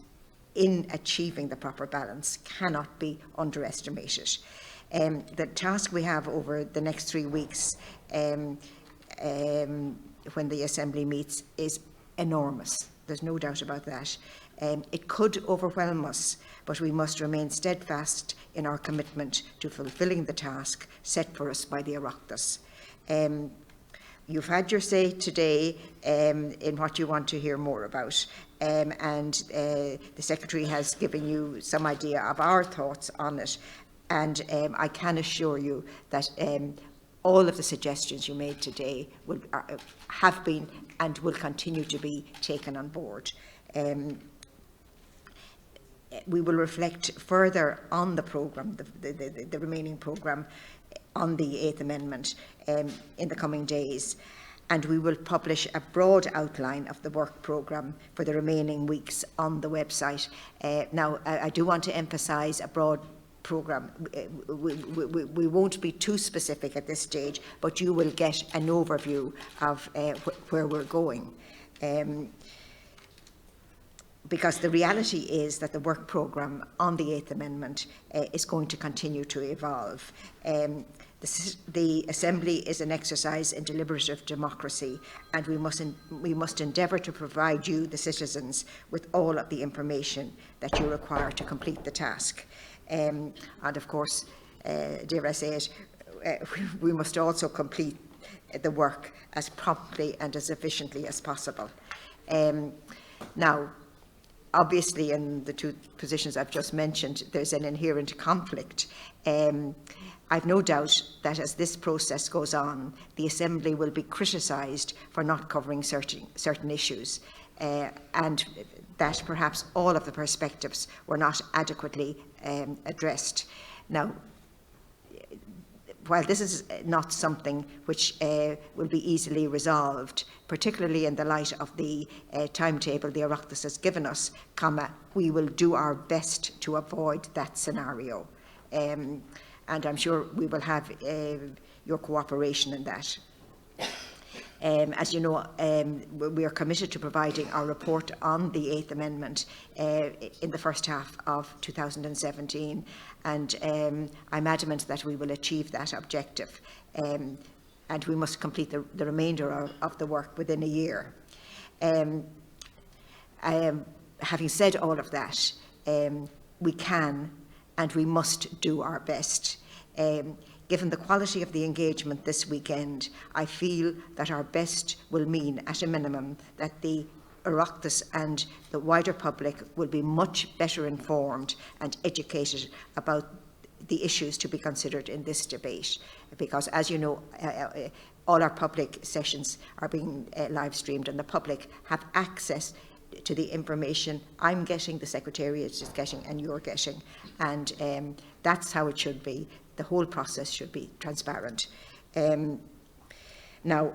in achieving the proper balance cannot be underestimated. The task we have over the next 3 weeks when the Assembly meets is enormous. There's no doubt about that. It could overwhelm us, but we must remain steadfast in our commitment to fulfilling the task set for us by the Oireachtas. You've had your say today in what you want to hear more about, and the Secretary has given you some idea of our thoughts on it, and I can assure you that all of the suggestions you made today will, have been and will continue to be taken on board. We will reflect further on the programme, the remaining programme, on the 8th Amendment in the coming days, and we will publish a broad outline of the work programme for the remaining weeks on the website. Now, I do want to emphasise a broad programme. We won't be too specific at this stage, but you will get an overview of where we're going. Because the reality is that the work programme on the 8th Amendment is going to continue to evolve. The Assembly is an exercise in deliberative democracy, and we must endeavour to provide you, the citizens, with all of the information that you require to complete the task. And of course, dare I say it, we must also complete the work as promptly and as efficiently as possible. Now, obviously, in the two positions I've just mentioned, there's an inherent conflict. I've no doubt that as this process goes on, the Assembly will be criticised for not covering certain issues, and that perhaps all of the perspectives were not adequately addressed. Now, while this is not something which will be easily resolved, particularly in the light of the timetable the Oireachtas has given us, we will do our best to avoid that scenario. And I'm sure we will have your cooperation in that. As you know, we are committed to providing our report on the 8th Amendment in the first half of 2017, and I'm adamant that we will achieve that objective, and we must complete the remainder of the work within a year. Having said all of that, we can and we must do our best. Given the quality of the engagement this weekend, I feel that our best will mean, at a minimum, that the Oireachtas and the wider public will be much better informed and educated about the issues to be considered in this debate, because, as you know, all our public sessions are being live streamed, and the public have access to the information I'm getting, the Secretariat is getting, and you're getting, and that's how it should be. The whole process should be transparent. Now,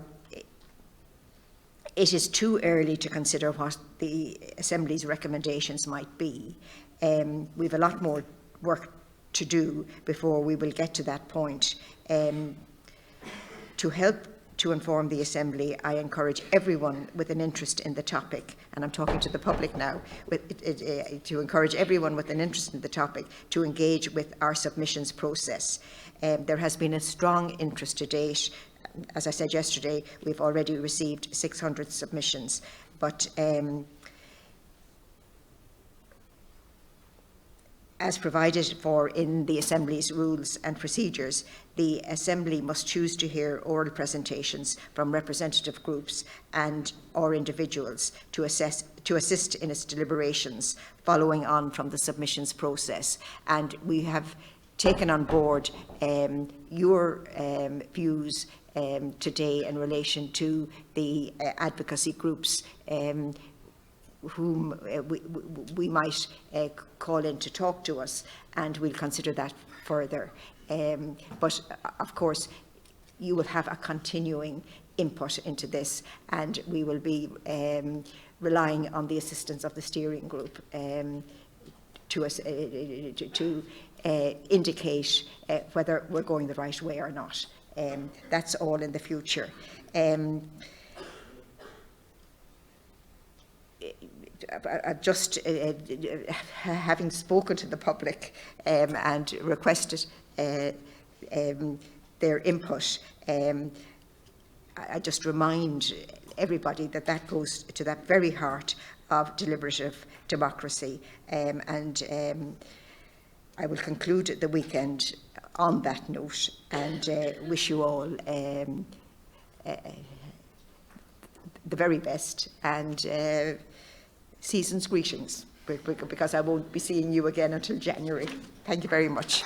it is too early to consider what the Assembly's recommendations might be. We have a lot more work to do before we will get to that point. To help to inform the Assembly, I encourage everyone with an interest in the topic, and I'm talking to the public now, to encourage everyone with an interest in the topic to engage with our submissions process. There has been a strong interest to date. As I said yesterday, we've already received 600 submissions, but as provided for in the Assembly's rules and procedures, the Assembly must choose to hear oral presentations from representative groups and or individuals to assist in its deliberations following on from the submissions process. And we have taken on board your views today in relation to the advocacy groups whom we might call in to talk to us, and we'll consider that further. But of course, you will have a continuing input into this, and we will be relying on the assistance of the steering group to indicate whether we're going the right way or not. That's all in the future. Just having spoken to the public and requested their input, I just remind everybody that that goes to that very heart of deliberative democracy, and I will conclude the weekend on that note and wish you all the very best and season's greetings, because I won't be seeing you again until January. Thank you very much.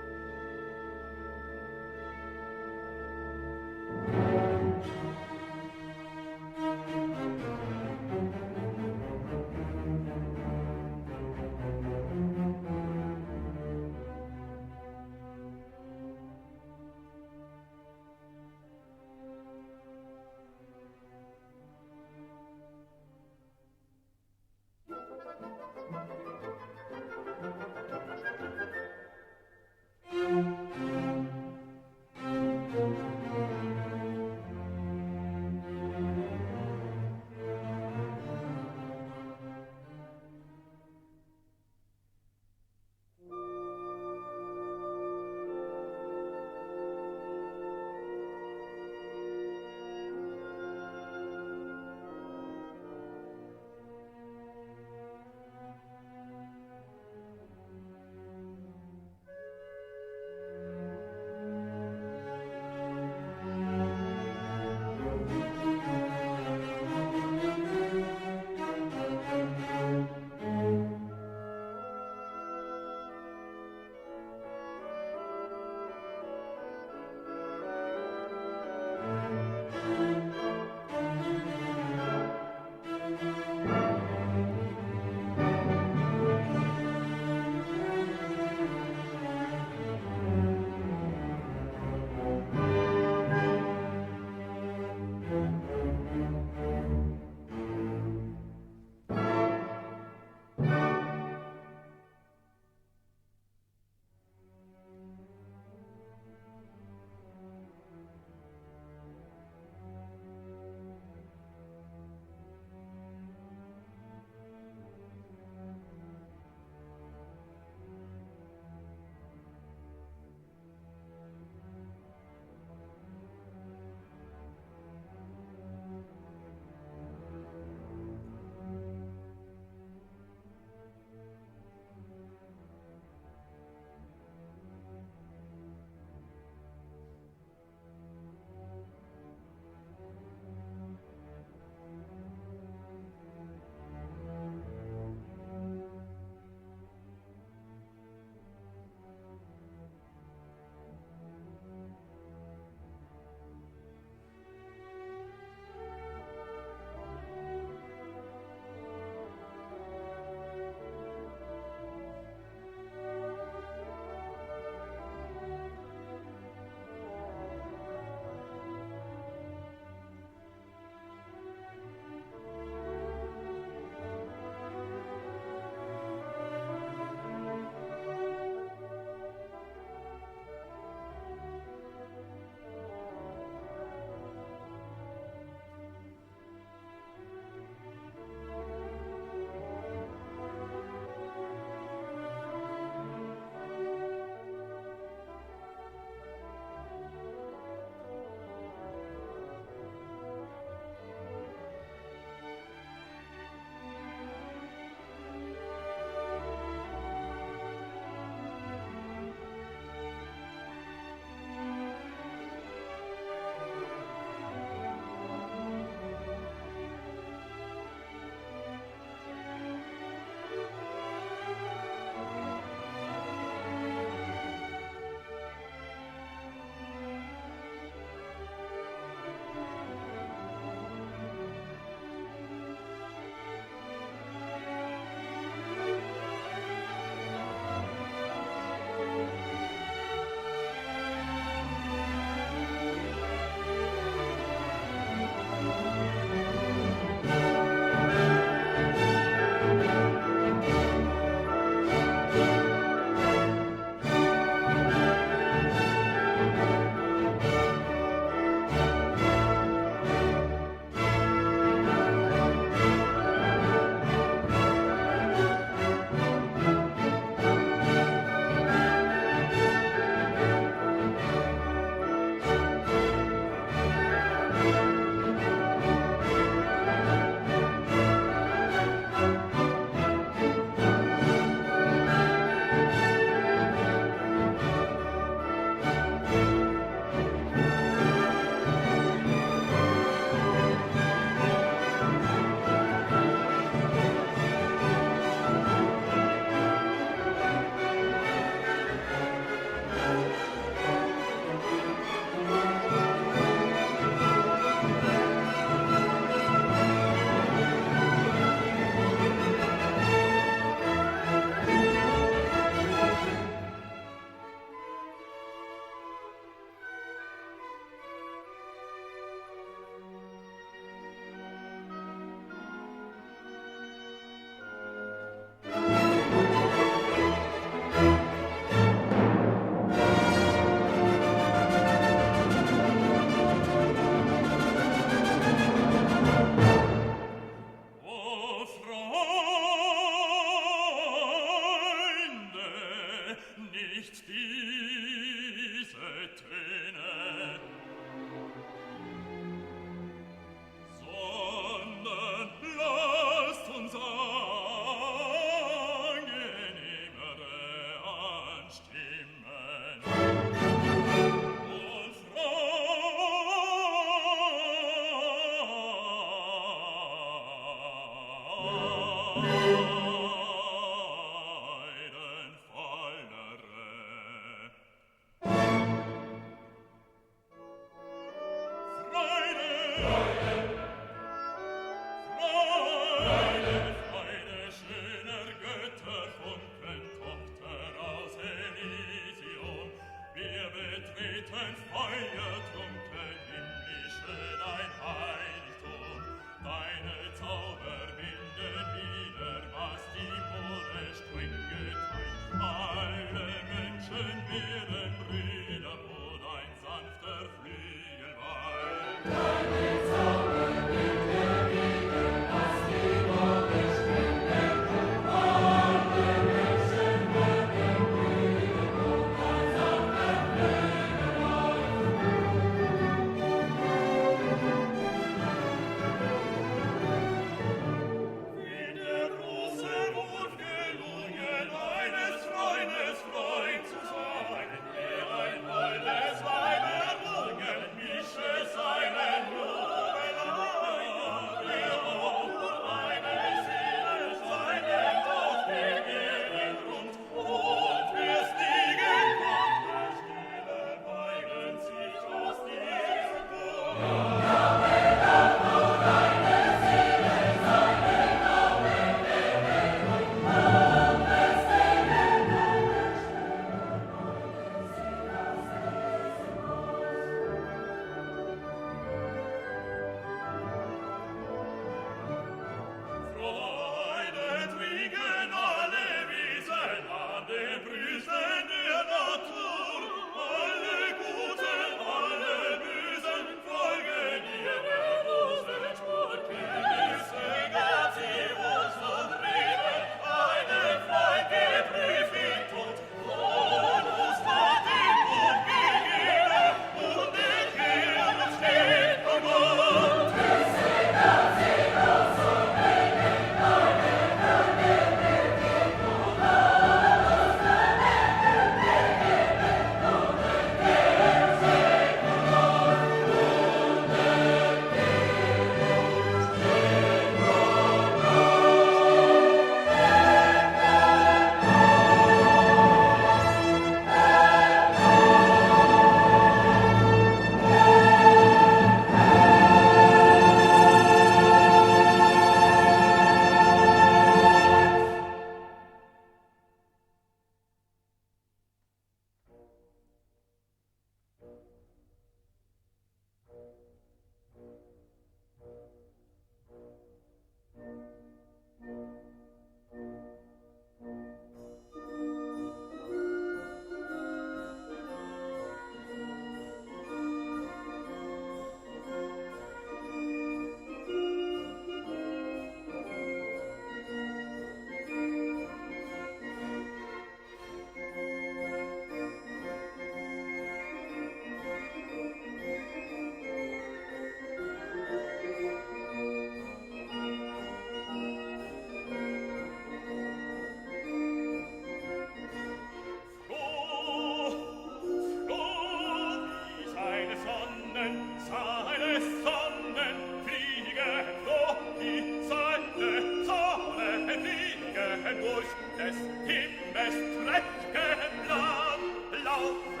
des Himmels prächtigen Land, lauf